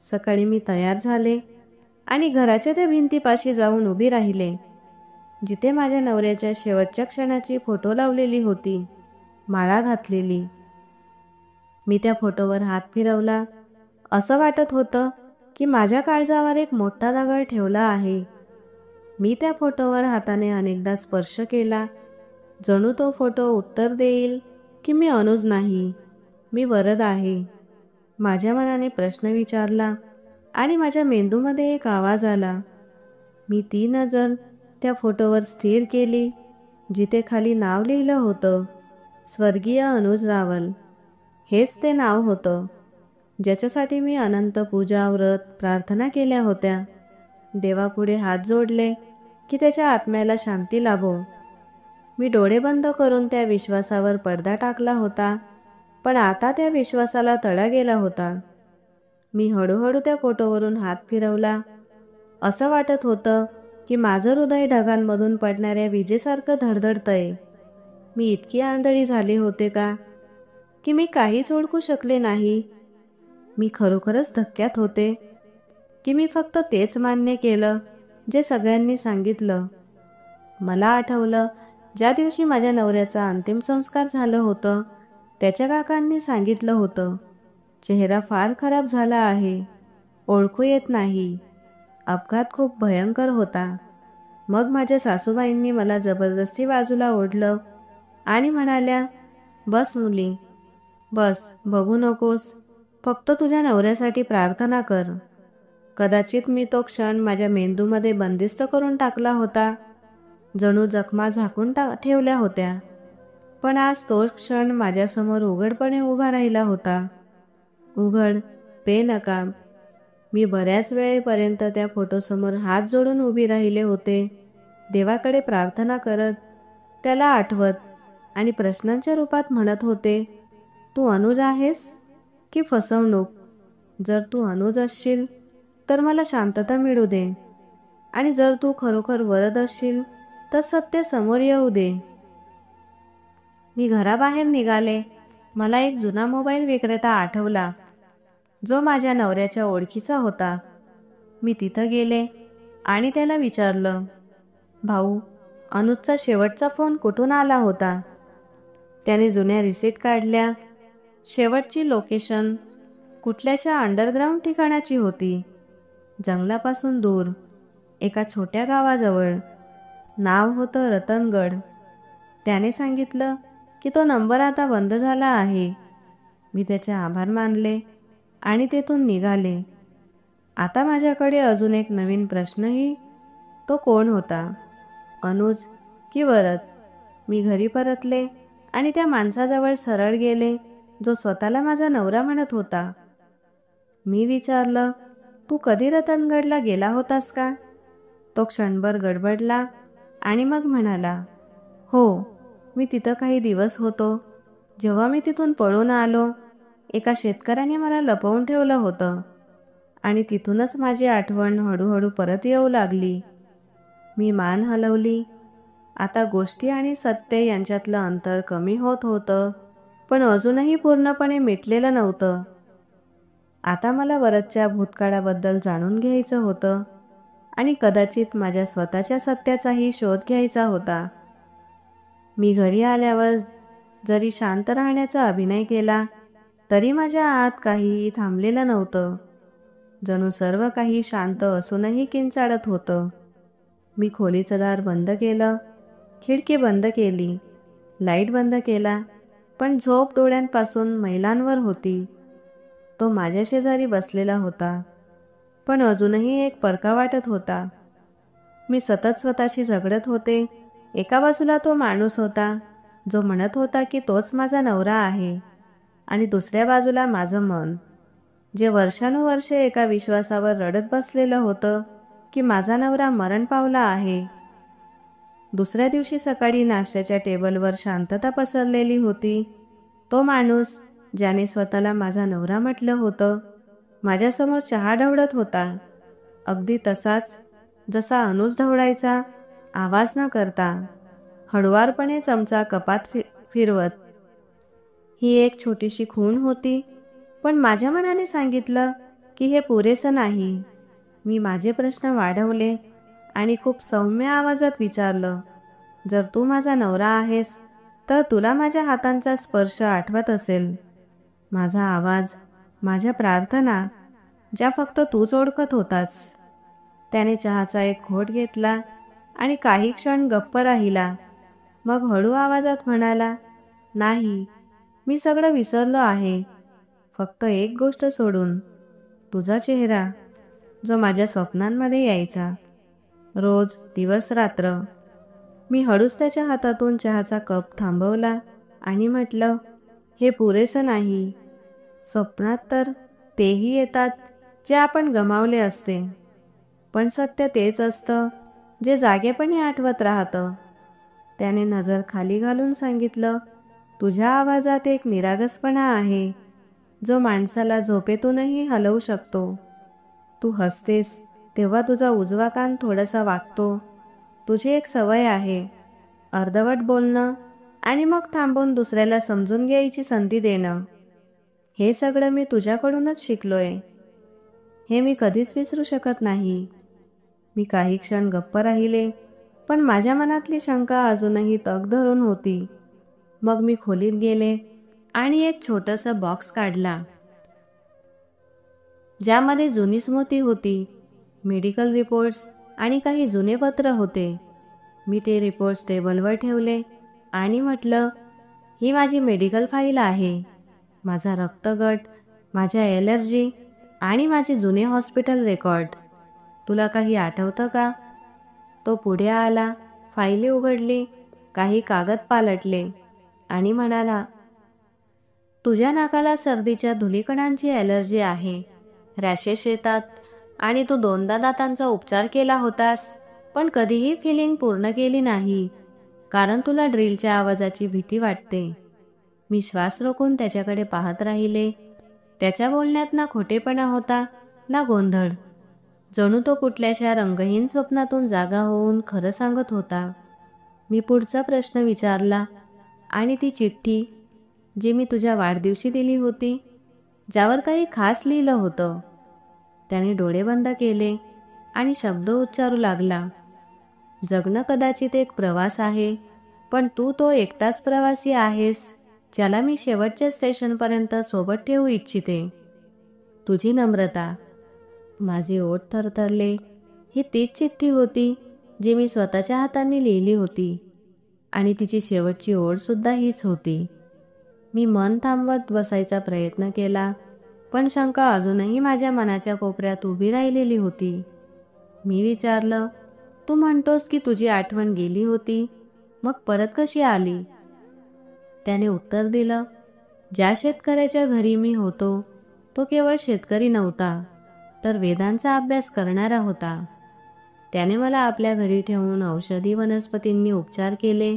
सकाळी मी तयार झाले आणि घराच्या त्या भिंतीपाशी जाऊन उभी राहिले, जिथे माझ्या नवऱ्याच्या शेवटच्या क्षणाची फोटो लावलेली होती, माळा घातलेली. मी त्या फोटोवर हात फिरवला. असं वाटत होतं की माझ्या काळजावर एक मोठा दगड ठेवला आहे. मी त्या फोटोवर हाताने अनेकदा स्पर्श केला, जणू तो फोटो उत्तर देईल की मी अनुज नाही, मी वरद आहे. माझ्या मनाने प्रश्न विचारला आणि माझ्या मेंदूमध्ये एक आवाज आला. मी ती नजर त्या फोटोवर स्थिर केली, जिथे खाली नाव लिहिलं होतं, स्वर्गीय अनुज रावल. हेच ते नाव होतं, ज्याच्यासाठी मी अनंत पूजा, व्रत, प्रार्थना केल्या होत्या. देवापुढे हात जोडले की त्याच्या आत्म्याला शांती लाभो. मी डोळे बंद करून त्या विश्वासावर पडदा टाकला होता, पण आता त्या विश्वासाला तडा गेला होता. मी हळूहळू त्या फोटोवरून हात फिरवला. असं वाटत होतं की माझं हृदय ढगांमधून पडणाऱ्या विजेसारखं धडधडतंय. मी इतकी आंधळी झाले होते का की मी काहीच ओळखू शकले नाही? मी खरोखरच धक्क्यात होते की मी फक्त तेच मान्य केलं जे सगळ्यांनी सांगितलं? मला आठवलं, ज्या दिवशी माझ्या नवऱ्याचा अंतिम संस्कार झालं होतं, त्याच्या काकांनी सांगितलं होतं, चेहरा फार खराब झाला आहे, ओळखू येत नाही, अपघात खूप भयंकर होता. मग माझ्या सासूबाईंनी मला जबरदस्ती बाजूला ओढलं आणि म्हणाल्या, बस मुली, बस, बघू नकोस, फक्त तुझ्या नवऱ्यासाठी प्रार्थना कर. कदाचित मी तो क्षण माझ्या मेंदूमध्ये बंदिस्त करून टाकला होता, जणू जखमा झाकून ठेवल्या होत्या. पण आज तोच क्षण माझ्यासमोर उघडपणे उभा राहिला होता. उघड, बेनकाब. मी बऱ्याच वेळेपर्यंत त्या फोटोसमोर हात जोडून उभी राहिले होते, देवाकडे प्रार्थना करत, त्याला आठवत आणि प्रश्नांच्या रूपात म्हणत होते, तू अनुज आहेस की फसवणूक? जर तू अनुज असशील तर मला शांतता मिळू दे, आणि जर तू खरोखर वरद असशील तर सत्य समोर येऊ दे. मी घराबाहेर निघाले. मला एक जुना मोबाईल विक्रेता आठवला, जो माझ्या नवऱ्याच्या ओळखीचा होता. मी तिथं गेले आणि त्याला विचारलं, भाऊ, अनुजचा शेवटचा फोन कुठून आला होता? त्याने जुन्या रिसीट काढल्या. शेवटची लोकेशन कुठल्याशा अंडरग्राऊंड ठिकाणाची होती, जंगलापासून दूर, एका छोट्या गावाजवळ. नाव होतं रतनगड. त्याने सांगितलं की तो नंबर आता बंद झाला आहे. मी त्याचे आभार मानले आणि तेथून निघाले. आता माझ्याकडे अजून एक नवीन प्रश्नही, तो कोण होता, अनुज की वरद? मी घरी परतले आणि त्या माणसाजवळ सरळ गेले जो स्वतःला माझा नवरा म्हणत होता. मी विचारलं, तू कधी रतनगडला गेला होतास का? तो क्षणभर गडबडला आणि मग म्हणाला, हो, मी तिथं काही दिवस होतो. जेव्हा मी तिथून पळून आलो, एका शेतकऱ्याने मला लपवून ठेवलं होतं आणि तिथूनच माझी आठवण हळूहळू परत येऊ लागली. मी मान हलवली. आता गोष्टी आणि सत्य यांच्यातलं अंतर कमी होत होतं, पण अजूनही पूर्णपणे मिटलेलं नव्हतं. आता मला वरच्या भूतकाळाबद्दल जाणून घ्यायचं होतं आणि कदाचित माझ्या स्वतःच्या सत्याचाही शोध घ्यायचा होता. मी घरी आल्यावर जरी शांत राहण्याचा अभिनय केला तरी माझ्या आत काहीही थांबलेलं नव्हतं. जणू सर्व काही शांत असूनही किंचाळत होतं. मी खोलीचं दार बंद केलं, खिडकी बंद केली, लाईट बंद केला, पण झोप डोळ्यांपासून मैलांवर होती. तो माझ्या शेजारी बसलेला होता, पण अजूनही एक परका वाटत होता. मी सतत स्वतःशी झगडत होते. एका बाजूला तो माणूस होता जो म्हणत होता की तोच माझा नवरा आहे, आणि दुसऱ्या बाजूला माझं मन, जे वर्षानुवर्षे एका विश्वासावर रडत बसलेलं होतं की माझा नवरा मरण पावला आहे. दुसऱ्या दिवशी सकाळी नाश्त्याच्या टेबलवर शांतता पसरलेली होती. तो माणूस ज्याने स्वतःला माझा नवरा म्हटलं होतं, माझ्यासमोर चहा ढवळत होता, अगदी तसाच जसा अनुज ढवळायचा, आवाज न करता, हळुवारपणे चमचा कपात फिरवत. ही एक छोटीशी खूण होती, पण माझ्या मनाने सांगितलं की हे पुरेसं नाही. मी माझे प्रश्न वाढवले आणि खूप सौम्य आवाजात विचारलं, जर तू माझा नवरा आहेस तर तुला माझ्या हातांचा स्पर्श आठवत असेल, माझा आवाज, माझ्या प्रार्थना, ज्या फक्त तूच ओळखत होतास. त्याने चहाचा एक घोट घेतला आणि काही क्षण गप्प राहिला. मग हळू आवाजात म्हणाला, नाही, मी सगळं विसरलो आहे, फक्त एक गोष्ट सोडून, तुझा चेहरा, जो माझ्या स्वप्नांमध्ये यायचा, रोज, दिवस रात्र. मी हळूच त्याच्या हातातून चहाचा कप थांबवला आणि म्हटलं, हे पुरेसं नाही. स्वप्नात तर तेही येतात जे आपण गमावले असते, पण सत्य तेच असतं जे जागेपणी आठवत राहतं. त्याने नजर खाली घालून सांगितलं, तुझ्या आवाजात एक निरागसपणा आहे जो माणसाला झोपेतूनही हलवू शकतो. तू हसतेस तेव्हा तुझा उजवा कान थोडासा वाकतो. तुझी एक सवय आहे, अर्धवट बोलणं आणि मग थांबून दुसऱ्याला समजून घ्यायची संधी देणं. हे सगळं मी तुझ्याकडूनच शिकलोय. हे मी कधीच विसरू शकत नाही. मी काही क्षण गप्प राहिले, पण माझ्या मनातली शंका अजूनही तग धरून होती. मग मी खोलीत गेले आणि एक छोटंसं बॉक्स काढला ज्यामध्ये जुनी स्मृती होती, मेडिकल रिपोर्ट्स आणि काही जुने पत्र होते. मी ते रिपोर्ट्स टेबलवर ठेवले आणि म्हटलं, ही माझी मेडिकल फाईल आहे. माझा रक्तगट, माझ्या ॲलर्जी आणि माझे जुने हॉस्पिटल रेकॉर्ड. तुला काही आठवतं का? तो पुढे आला, फाईली उघडली, काही कागद पालटले आणि म्हणाला, तुझ्या नाकाला सर्दीच्या धुलीकणांची ॲलर्जी आहे, रॅशेस येतात आणि तू 2दा दातांचा उपचार केला होतास, पण कधीही फिलिंग पूर्ण केली नाही कारण तुला ड्रिलच्या आवाजाची भीती वाटते. मी श्वास रोखून त्याच्याकडे पाहत राहिले. त्याच्या बोलण्यात ना खोटेपणा होता ना गोंधळ. जणू तो कुठल्याशा रंगहीन स्वप्नातून जागा होऊन खरं सांगत होता. मी पुढचा प्रश्न विचारला, आणि ती चिठ्ठी जी मी तुझ्या वाढदिवशी दिली होती, ज्यावर काही खास लिहिलं होतं? त्याने डोळे बंद केले आणि शब्द उच्चारू लागला, जगणं कदाचित एक प्रवास आहे, पण तू तो एकटाच प्रवासी आहेस ज्याला मी शेवटच्या स्टेशनपर्यंत सोबत ठेवू इच्छिते. तुझी नम्रता. माझे ओठ थरथरले. ही तीच चिठ्ठी होती जी मी स्वतःच्या हातांनी लिहिली होती, आणि तिची शेवटची ओळसुद्धा हीच होती. मी मन थांबवत बसायचा प्रयत्न केला, पण शंका अजूनही माझ्या मनाच्या कोपऱ्यात उभी राहिलेली होती. मी विचारलं, तू म्हणतोस की तुझी आठवण गेली होती, मग परत कशी आली? त्याने उत्तर दिलं, ज्या शेतकऱ्याच्या घरी मी होतो तो केवळ शेतकरी नव्हता, तर वेदांचा अभ्यास करणारा होता. त्याने मला आपल्या घरी ठेवून औषधी वनस्पतींनी उपचार केले.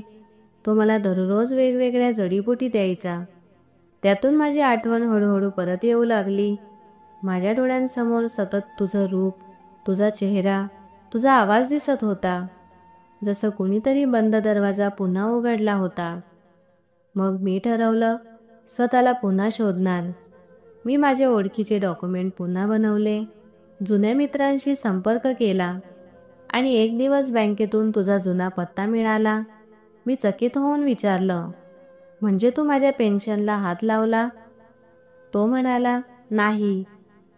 तो मला दररोज वेगवेगळ्या जडीबुटी द्यायचा. त्यातून माझी आठवण हळूहळू परत येऊ लागली. माझ्या डोळ्यांसमोर सतत तुझं रूप, तुझा चेहरा, तुझा आवाज दिसत होता, जसं कुणीतरी बंद दरवाजा पुन्हा उघडला होता. मग मी ठरवलं, स्वतःला पुन्हा शोधणार. मी माझे ओळखीचे डॉक्युमेंट पुन्हा बनवले, जुन्या मित्रांशी संपर्क केला आणि एक दिवस बँकेतून तुझा जुना पत्ता मिळाला. मी चकित होऊन विचारलं, म्हणजे तू माझ्या पेन्शनला हात लावला? तो म्हणाला, नाही,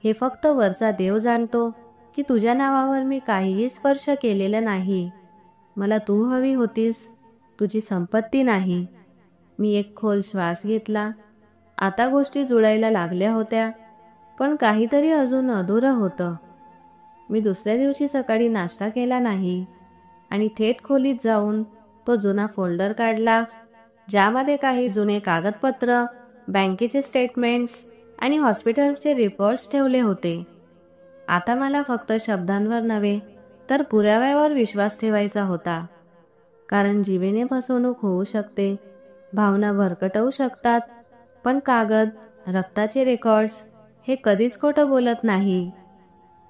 हे फक्त वरचा देव जाणतो की तुझ्या नावावर मी काहीही स्पर्श केलेलं नाही. मला तू हवी होतीस, तुझी संपत्ती नाही. मी एक खोल श्वास घेतला. आता गोष्टी जुळायला लागल्या होत्या, पण काहीतरी अजून अधुरं होतं. मी दुसऱ्या दिवशी सकाळी नाश्ता केला नाही आणि थेट खोलीत जाऊन तो जुना फोल्डर काढला, ज्यामध्ये काही जुने कागदपत्र, बँकेचे स्टेटमेंट्स आणि हॉस्पिटलचे रिपोर्ट्स ठेवले होते. आता मला फक्त शब्दांवर नव्हे तर पुराव्यावर विश्वास ठेवायचा होता. कारण जीवेने फसवणूक होऊ शकते, भावना भरकटवू शकतात, पण कागद, रक्ताचे रेकॉर्ड्स हे कधीच खोटं बोलत नाही.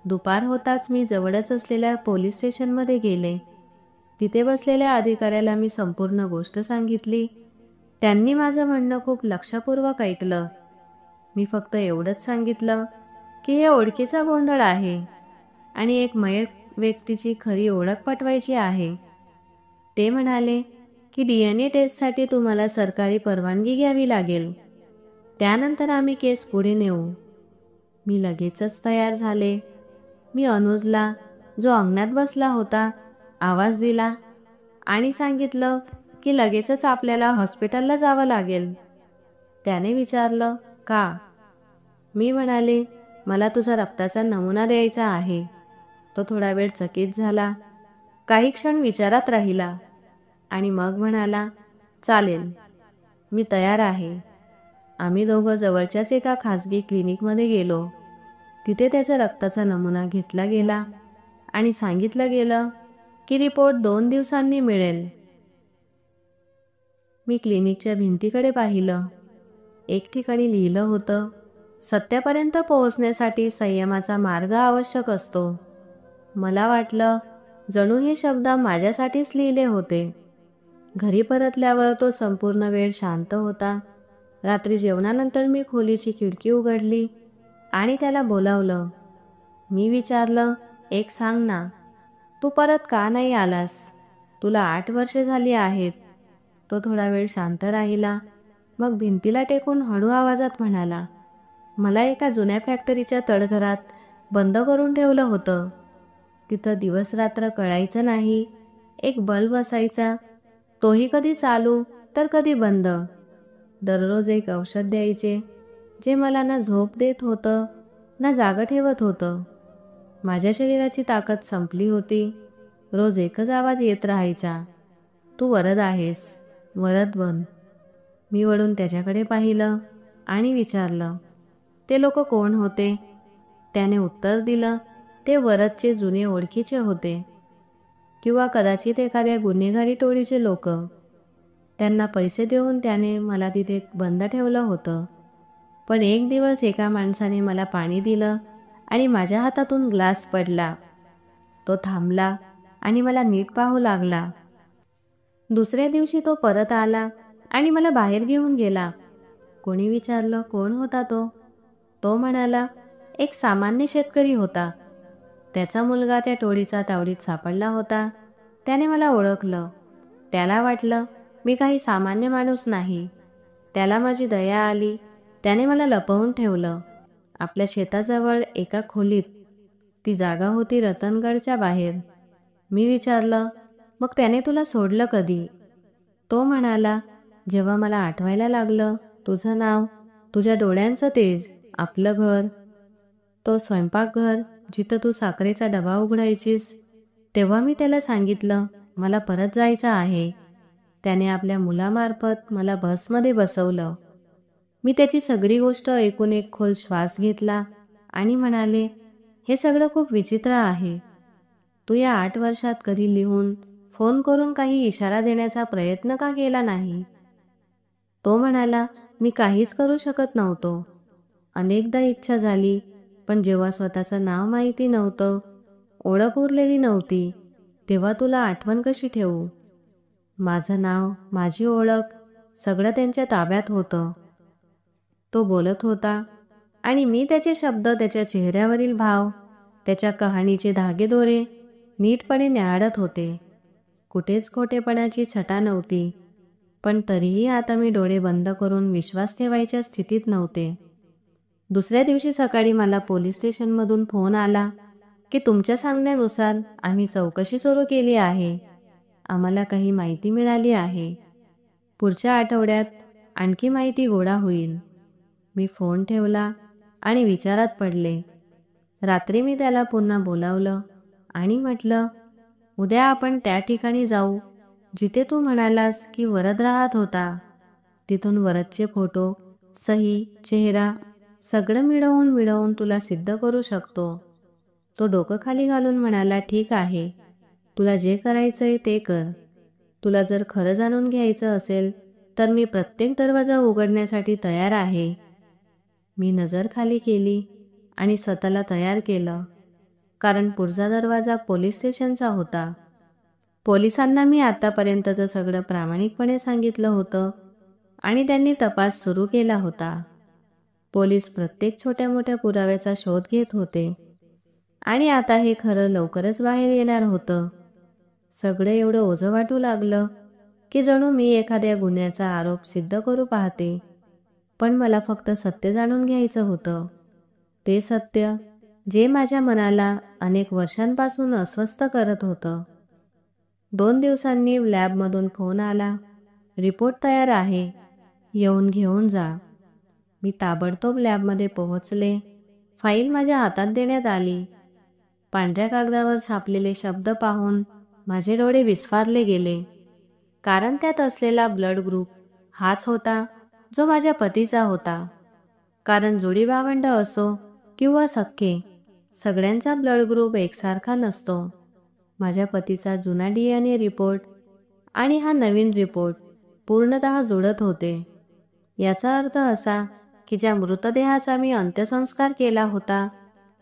दुपार होताच मी जवळच असलेल्या पोलीस स्टेशनमध्ये गेले. तिथे बसलेल्या अधिकाऱ्याला मी संपूर्ण गोष्ट सांगितली. त्यांनी माझं म्हणणं खूप लक्षपूर्वक ऐकलं. मी फक्त एवढंच सांगितलं की हे ओळखीचा गोंधळ आहे आणि एक मयत व्यक्तीची खरी ओळख पटवायची आहे. ते म्हणाले की DNA टेस्टसाठी तुम्हाला सरकारी परवानगी घ्यावी लागेल. त्यानंतर आम्ही केस पुढे नेऊ. मी लगेचच तयार झाले. मी अनुजला, जो अंगणात बसला होता, आवाज दिला आणि सांगितलं की लगेचच आपल्याला हॉस्पिटलला जावं लागेल. त्याने विचारलं, का? मी म्हणाले, मला तुझा रक्ताचा नमुना द्यायचा आहे. तो थोडा वेळ चकित झाला, काही क्षण विचारात राहिला आणि मग म्हणाला, चालेल, मी तयार आहे. आम्ही दोघं जवळच्याच एका खाजगी क्लिनिकमध्ये गेलो. तिथे त्याचा रक्ताचा नमुना घेतला गेला आणि सांगितलं गेलं की रिपोर्ट 2 दिवसांनी मिळेल. मी क्लिनिकच्या भिंतीकडे पाहिलं. एक ठिकाणी लिहिलं होतं, सत्यापर्यंत पोहोचण्यासाठी संयमाचा मार्ग आवश्यक असतो. मला वाटलं जणू हे शब्द माझ्यासाठीच लिहिले होते. घरी परतल्यावर तो संपूर्ण वेळ शांत होता. रात्री जेवणानंतर मी खोलीची खिडकी उघडली आणि त्याला बोलावलं. मी विचारलं, एक सांग ना, तू परत का नाही आलास? तुला 8 वर्षे झाली आहेत. तो थोडा वेळ शांत राहिला, मग भिंतीला टेकून हळू आवाजात म्हणाला, मला एका जुन्या फॅक्टरीच्या तळघरात बंद करून ठेवलं होतं. तिथं दिवस रात्र कळायचं नाही. एक बल्ब असायचा, तोही कधी चालू तर कधी बंद. दररोज एक औषध द्यायचे, जे मला ना झोप देत होतं ना जागं ठेवत होतं. माझ्या शरीराची ताकद संपली होती. रोज एकच आवाज येत राहायचा, तू वरद आहेस, वरद बन. मी वळून त्याच्याकडे पाहिलं आणि विचारलं, ते लोक कोण होते? त्याने उत्तर दिलं, ते वरदचे जुने ओळखीचे होते किंवा कदाचित एखाद्या गुन्हेगारी टोळीचे लोक. त्यांना पैसे देऊन त्याने मला तिथे बंद ठेवलं होतं. पण एक दिवस एका माणसाने मला पाणी दिलं आणि माझ्या हातातून ग्लास पडला. तो थांबला आणि मला नीट पाहू लागला. दुसऱ्या दिवशी तो परत आला आणि मला बाहेर घेऊन गेला. कोणी विचारलं, कोण होता तो? तो म्हणाला, एक सामान्य शेतकरी होता. त्याचा मुलगा त्या टोळीचा तावडीत सापडला होता. त्याने मला ओळखलं. त्याला वाटलं मी काही सामान्य माणूस नाही. त्याला माझी दया आली. त्याने मला लपवून ठेवलं आपल्या शेताजवळ एका खोलीत. ती जागा होती रतनगडच्या बाहेर. मी विचारलं, मग त्याने तुला सोडलं कधी? तो म्हणाला, जेव्हा मला आठवायला लागलं तुझं नाव, तुझ्या डोळ्यांचं तेज, आपलं घर, तो स्वयंपाकघर जिथं तू साखरेचा डबा उघडायचीस, तेव्हा मी त्याला सांगितलं, मला परत जायचं आहे. त्याने आपल्या मुलामार्फत मला बसमध्ये बसवलं. मी त्याची सगळी गोष्ट ऐकून एक खोल श्वास घेतला आणि म्हणाले, हे सगळं खूप विचित्र आहे. तू या 8 वर्षात कधी लिहून, फोन करून काही इशारा देण्याचा प्रयत्न का केला नाही? तो म्हणाला, मी काहीच करू शकत नव्हतो. अनेकदा इच्छा झाली, पण जेव्हा स्वतःचं नाव माहिती नव्हतं, ओळख उरलेली नव्हती, तेव्हा तुला आठवण कशी ठेवू? माझं नाव, माझी ओळख, सगळं त्यांच्या ताब्यात होतं. तो बोलत होता आणि मी त्याचे शब्द, त्याच्या चेहऱ्यावरील भाव, त्याच्या कहाणीचे धागेदोरे नीटपणे न्याहाळत होते. कुठेच खोटेपणाची छटा नव्हती, पण तरीही आता मी डोळे बंद करून विश्वास ठेवायच्या स्थितीत नव्हते. दुसऱ्या दिवशी सकाळी मला पोलीस स्टेशनमधून फोन आला की तुमच्या सांगण्यानुसार आम्ही चौकशी सुरू केली आहे. आम्हाला काही माहिती मिळाली आहे. पुढच्या आठवड्यात आणखी माहिती गोळा होईल. मी फोन ठेवला आणि विचारात पडले. रात्री मी त्याला पुन्हा बोलावलं आणि म्हटलं, उद्या आपण त्या ठिकाणी जाऊ जिथे तू म्हणालास की वरद राहत होता. तिथून वरदचे फोटो, सही, चेहरा सगळं मिळवून तुला सिद्ध करू शकतो. तो डोकं खाली घालून म्हणाला, ठीक आहे, तुला जे करायचंय ते कर. तुला जर खरं जाणून घ्यायचं असेल तर मी प्रत्येक दरवाजा उघडण्यासाठी तयार आहे. मी नजर खाली केली आणि स्वतःला तयार केलं, कारण पुढचा दरवाजा पोलीस स्टेशनचा होता. पोलिसांना मी आतापर्यंतचं सगळं प्रामाणिकपणे सांगितलं होतं आणि त्यांनी तपास सुरू केला होता. पोलीस प्रत्येक छोट्या मोठ्या पुराव्याचा शोध घेत होते आणि आता हे खरं लवकरच बाहेर येणार होतं. सगळं एवढं ओझं वाटू लागलं की जणू मी एखाद्या गुन्ह्याचा आरोप सिद्ध करू पाहते. पण मला फक्त सत्य जाणून घ्यायचं होतं. ते सत्य जे माझ्या मनाला अनेक वर्षांपासून अस्वस्थ करत होतं. 2 दिवसांनी लॅबमधून फोन आला, रिपोर्ट तयार आहे, येऊन घेऊन जा. मी ताबडतोब लॅबमध्ये पोहोचले. फाईल माझ्या हातात देण्यात आली. पांढऱ्या कागदावर छापलेले शब्द पाहून माझे डोळे विस्फारले गेले, कारण त्यात असलेला ब्लड ग्रुप हाच होता जो माझ्या पतीचा होता. कारण जोडी भावंड असो किंवा सख्खे, सगळ्यांचा ब्लड ग्रुप एकसारखा नसतो. माझ्या पतीचा जुना DNA रिपोर्ट आणि हा नवीन रिपोर्ट पूर्णतः जुळत होते. याचा अर्थ असा की ज्या मृतदेहाचा मी अंत्यसंस्कार केला होता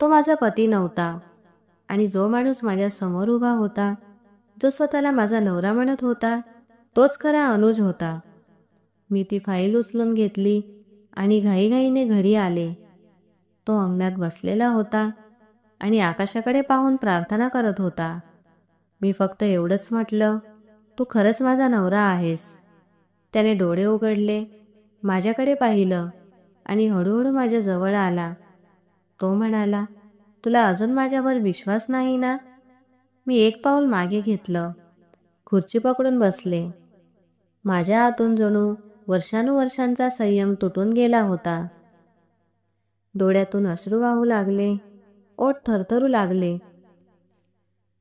तो माझा पती नव्हता, आणि जो माणूस माझ्या समोर उभा होता, जो स्वतःला माझा नवरा म्हणत होता, तोच खरा अनुज होता. मी ती फाईल उचलून घेतली आणि घाईघाईने घरी आले. तो अंगणात बसलेला होता आणि आकाशाकडे पाहून प्रार्थना करत होता. मी फक्त एवढंच म्हटलं, तू खरंच माझा नवरा आहेस. त्याने डोळे उघडले, माझ्याकडे पाहिलं आणि हळूहळू माझ्या जवळ आला. तो म्हणाला, तुला अजून माझ्यावर विश्वास नाही ना? मी एक पाऊल मागे घेतलं, खुर्ची पकडून बसले. माझ्या आतून जणू वर्षानुवर्षांचा संयम तुटून गेला होता. डोळ्यातून अश्रू वाहू लागले, ओठ थरथरू लागले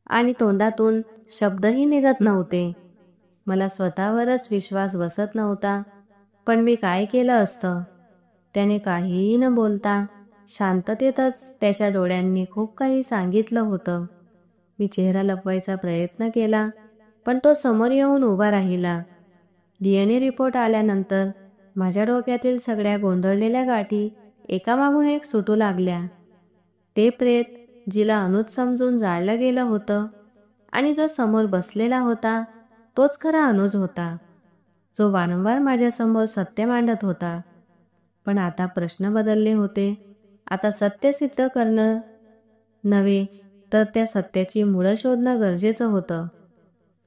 आणि तोंडातून शब्दही निघत नव्हते. मला स्वतःवरच विश्वास बसत नव्हता. पण मी काय केलं असतं? त्याने काहीही न बोलता शांततेतच त्याच्या डोळ्यांनी खूप काही सांगितलं होतं. मी चेहरा लपवायचा प्रयत्न केला, पण तो समोर येऊन उभा राहिला. DNA रिपोर्ट आल्यानंतर माझ्या डोक्यातील सगळ्या गोंधळलेल्या गाठी एकामागून एक सुटू लागल्या. ते प्रेत जिला अनुज समजून जाळलं गेलं होतं आणि जो समोर बसलेला होता तोच खरा अनुज होता, जो वारंवार माझ्यासमोर सत्य मांडत होता. पण आता प्रश्न बदलले होते. आता सत्य सिद्ध करणं नव्हे, तर त्या सत्याची मुळं शोधणं गरजेचं होतं.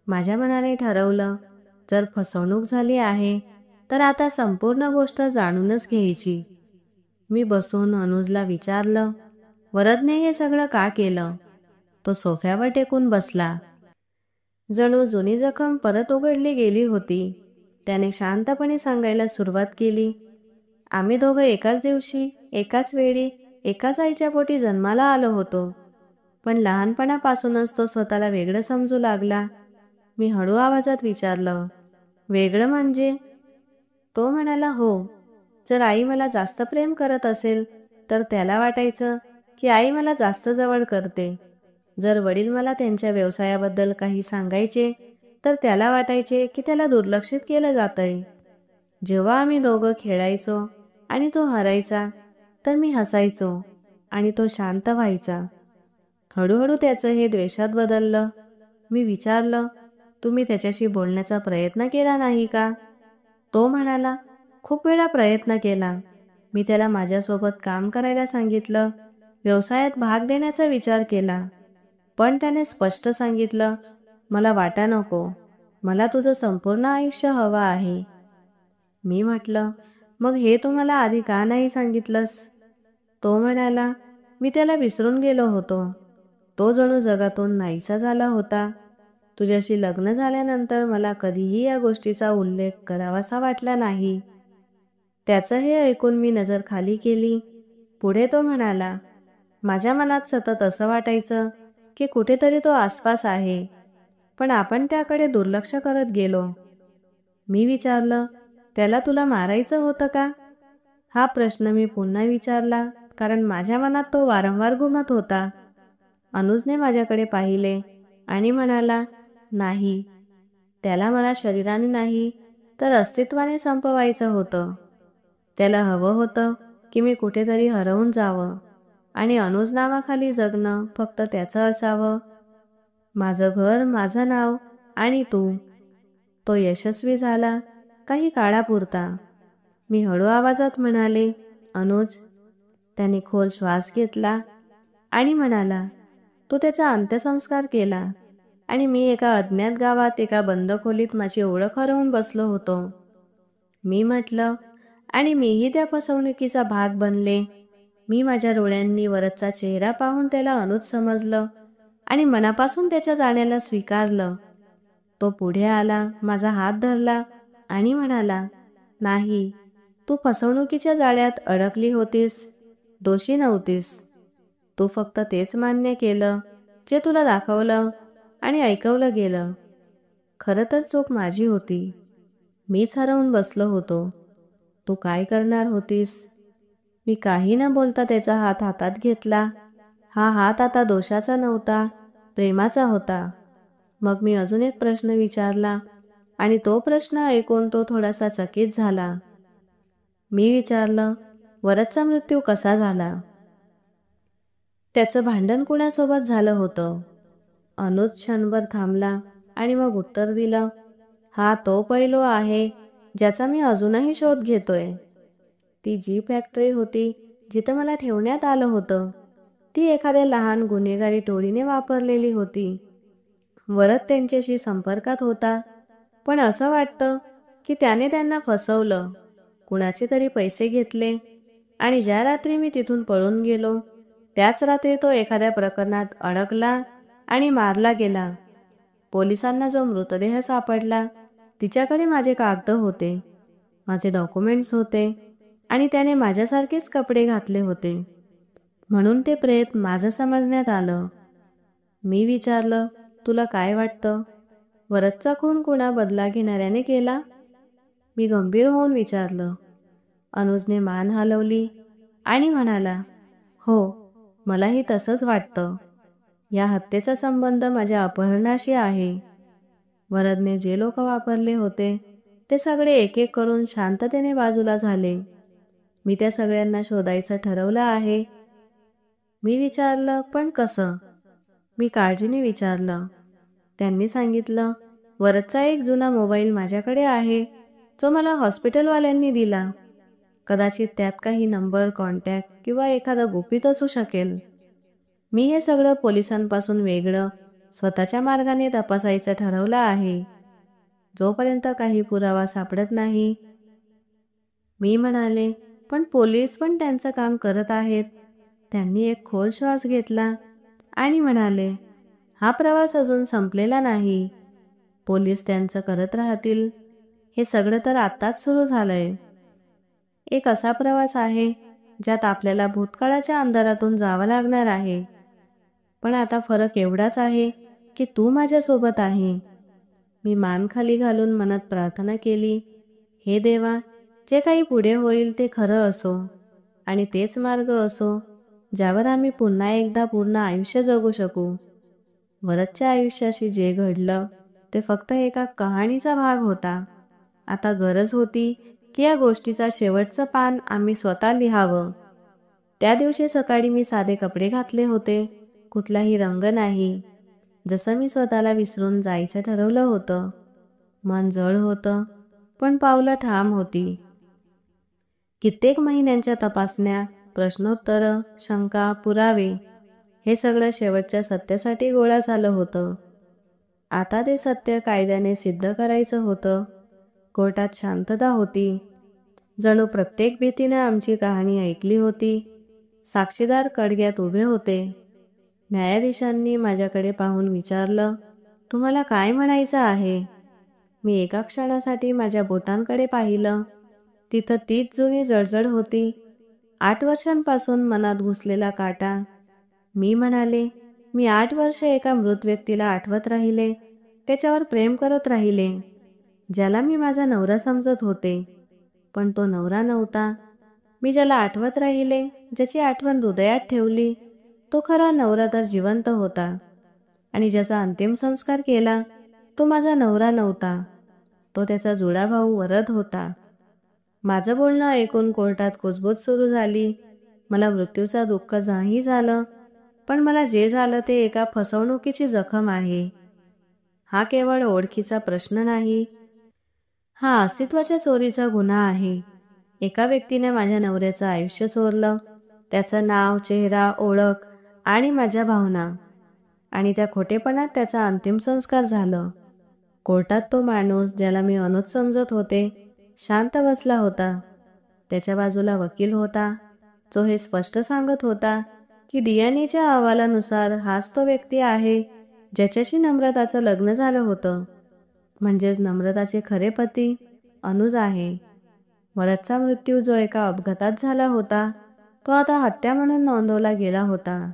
माझ्या मनाने ठरवलं, जर फसवणूक झाली आहे तर आता संपूर्ण गोष्ट जाणूनच घ्यायची. मी बसून अनुजला विचारलं, वरदने हे सगळं का केलं? तो सोफ्यावर टेकून बसला. जणू जुनी जखम परत उघडली गेली होती. त्याने शांतपणे सांगायला सुरुवात केली, आम्ही दोघं एकाच दिवशी, एकाच वेळी, एकाच आईच्या पोटी जन्माला आलो होतो. पण लहानपणापासूनच तो स्वतःला वेगळं समजू लागला. मी हळू आवाजात विचारलं, वेगळं म्हणजे? तो म्हणाला, हो. जर आई मला जास्त प्रेम करत असेल तर त्याला वाटायचं की आई मला जास्त जवळ करते. जर वडील मला त्यांच्या व्यवसायाबद्दल काही सांगायचे तर त्याला वाटायचे की त्याला दुर्लक्षित केलं जातंय. जेव्हा आम्ही दोघं खेळायचो आणि तो हरायचा तर मी हसायचो आणि तो शांत व्हायचा. हळूहळू त्याचं हे द्वेषात बदललं. मी विचारलं, तुम्ही त्याच्याशी बोलण्याचा प्रयत्न केला नाही का? तो म्हणाला, खूप वेळा प्रयत्न केला. मी त्याला माझ्यासोबत काम करायला सांगितलं, व्यवसायात भाग देण्याचा विचार केला. पण त्याने स्पष्ट सांगितलं, मला वाटा नको, मला तुझं संपूर्ण आयुष्य हवं आहे. मी म्हटलं, मग हे तू मला आधी का नाही सांगितलंस? तो म्हणाला, मी त्याला विसरून गेलो होतो. तो जणू जगातून नाहीसा झाला होता. तुझ्याशी लग्न झाल्यानंतर मला कधीही या गोष्टीचा उल्लेख करावासा वाटला नाही. त्याचं हे ऐकून मी नजर खाली केली. पुढे तो म्हणाला, माझ्या मनात सतत असं वाटायचं की कुठेतरी तो आसपास आहे, पण आपण त्याकडे दुर्लक्ष करत गेलो. मी विचारलं, त्याला तुला मारायचं होतं का? हा प्रश्न मी पुन्हा विचारला, कारण माझ्या मनात तो वारंवार घुमत होता. अनुजने माझ्याकडे पाहिले आणि म्हणाला, नाही, त्याला मला शरीराने नाही तर अस्तित्वाने संपवायचं होतं. त्याला हवं होतं की मी कुठेतरी हरवून जावं आणि अनुज नावाखाली जगणं फक्त त्याचं असावं. माझं घर, माझं नाव आणि तू. तो यशस्वी झाला, काही काळापुरता. मी हळू आवाजात म्हणाले, अनुज. त्याने खोल श्वास घेतला आणि म्हणाला, तो त्याचा अंत्यसंस्कार केला आणि मी एका अज्ञात गावात एका बंद खोलीत माझी ओळख हरवून बसलो होतो. मी म्हटलं, आणि मीही त्या फसवणुकीचा भाग बनले. मी माझ्या डोळ्यांनी वरदचा चेहरा पाहून त्याला अनुज समजलं आणि मनापासून त्याच्या जाण्याला स्वीकारलं. तो पुढे आला, माझा हात धरला आणि म्हणाला, नाही, तू फसवणुकीच्या जाळ्यात अडकली होतीस, दोषी नव्हतीस. तू फक्त तेच मान्य केलं जे तुला दाखवलं आणि ऐकवलं गेलं. खरं तर चूक माझी होती. मीच हरवून बसलो होतो. तू काय करणार होतीस? मी काही न बोलता त्याचा हात हातात घेतला. हा हात आता दोषाचा नव्हता, प्रेमाचा होता. मग मी अजून एक प्रश्न विचारला आणि तो प्रश्न ऐकून तो थोडासा चकित झाला. मी विचारलं, वरदचा मृत्यू कसा झाला? त्याचं भांडण कुणासोबत झालं होतं? अनुज क्षणभर थांबला आणि मग उत्तर दिलं, हा तो पैलू आहे ज्याचा मी अजूनही शोध घेतोय. ती जी फॅक्टरी होती जिथं मला ठेवण्यात आलं होतं, ती एखाद्या लहान गुन्हेगारी टोळीने वापरलेली होती. वरद त्यांच्याशी संपर्कात होता, पण असं वाटतं की त्याने त्यांना फसवलं, कुणाचे तरी पैसे घेतले आणि ज्या रात्री मी तिथून पळून गेलो त्याच रात्री तो एखाद्या प्रकरणात अडकला आणि मारला गेला. पोलिसांना जो मृतदेह सापडला तिच्याकडे माझे कागद होते, माझे डॉक्युमेंट्स होते आणि त्याने माझ्यासारखेच कपडे घातले होते, म्हणून ते प्रेत माझं समजण्यात आलं. मी विचारलं, तुला काय वाटतं, वरदचा खून कुणा बदला घेणाऱ्याने केला? मी गंभीर होऊन विचारलं. अनुजने मान हलवली आणि म्हणाला, हो, मलाही तसंच वाटतं. या हत्येचा संबंध माझ्या अपहरणाशी आहे. वरदने जे लोक वापरले होते ते सगळे एक एक करून शांततेने बाजूला झाले. मी त्या सगळ्यांना शोधायचं ठरवलं आहे. मी विचारलं, पण कसं? मी काळजीने विचारलं. त्यांनी सांगितलं, वरदचा एक जुना मोबाईल माझ्याकडे आहे, जो मला हॉस्पिटलवाल्यांनी दिला. कदाचित त्यात काही नंबर, कॉन्टॅक्ट किंवा एखादं गुपित असू शकेल. मी हे सगळं पोलिसांपासून वेगळं स्वतःच्या मार्गाने तपासायचं ठरवलं आहे, जोपर्यंत काही पुरावा सापडत नाही. मी म्हणाले, पण पोलीस पण त्यांचं काम करत आहेत. त्यांनी एक खोल श्वास घेतला आणि म्हणाले, हा प्रवास अजून संपलेला नाही. पोलीस त्यांचं करत राहतील. हे सगळं तर आत्ताच सुरू झालंय. एक असा प्रवास आहे ज्यात आपल्याला भूतकाळाच्या अंधारातून जावं लागणार आहे. पण आता फरक एवढाच आहे की तू माझ्यासोबत आहे. मी मान खाली घालून मनात प्रार्थना केली, हे देवा, जे काही पुढे होईल ते खरं असो आणि तेच मार्ग असो ज्यावर आम्ही पुन्हा एकदा पूर्ण आयुष्य जगू शकू. वरदच्या आयुष्याशी जे घडलं ते फक्त एका कहाणीचा भाग होता. आता गरज होती की या गोष्टीचा शेवटचं पान आम्ही स्वतः लिहावं. त्या दिवशी सकाळी मी साधे कपडे घातले होते, कुठलाही रंग नाही. जसं मी स्वतःला विसरून जायचं ठरवलं होतं. मन जड होतं, पण पावलं ठाम होती. कित्येक महिन्यांच्या तपासण्या, प्रश्नोत्तरं, शंका, पुरावे हे सगळं शेवटच्या सत्यासाठी गोळा झालं होतं. आता ते सत्य कायद्याने सिद्ध करायचं होतं. कोर्टात शांतता होती. जणू प्रत्येक भीतीने आमची कहाणी ऐकली होती. साक्षीदार कडग्यात उभे होते. न्यायाधीशांनी माझ्याकडे पाहून विचारलं, तुम्हाला काय म्हणायचं आहे? मी एका क्षणासाठी माझ्या बोटांकडे पाहिलं. तिथं तीच जुनी जळजळ होती. 8 वर्षांपासून मनात घुसलेला काटा. मी म्हणाले, मी 8 वर्ष एका मृत व्यक्तीला आठवत राहिले, त्याच्यावर प्रेम करत राहिले, ज्याला मी माझा नवरा समजत होते. पण तो नवरा नव्हता. मी ज्याला आठवत राहिले, ज्याची आठवण हृदयात ठेवली, तो खरा नवरा तर जिवंत होता. आणि ज्याचा अंतिम संस्कार केला तो माझा नवरा नव्हता. तो त्याचा जुळा भाऊ वरद होता. माझं बोलणं ऐकून कोर्टात कुजबूज सुरू झाली. मला मृत्यूचा दुःख नाही झालं, पण मला जे झालं ते एका फसवणुकीची जखम आहे. हा केवळ ओळखीचा प्रश्न नाही, हा अस्तित्वाच्या चोरीचा गुन्हा आहे. एका व्यक्तीने माझ्या नवऱ्याचं आयुष्य चोरलं, त्याचं नाव, चेहरा, ओळख आणि माझ्या भावना, आणि त्या खोटेपणात त्याचा अंतिम संस्कार झालं. कोर्टात तो माणूस ज्याला मी अनुज समजत होते शांत बसला होता. त्याच्या बाजूला वकील होता, जो हे स्पष्ट सांगत होता की DNA अहवालानुसार हाच तो व्यक्ती आहे ज्याच्याशी नम्रताचं लग्न झालं होतं. म्हणजेच नम्रताचे खरे पती अनुज आहे. वरदचा मृत्यू जो एका अपघातात झाला होता, तो आता हत्या म्हणून नोंदवला गेला होता.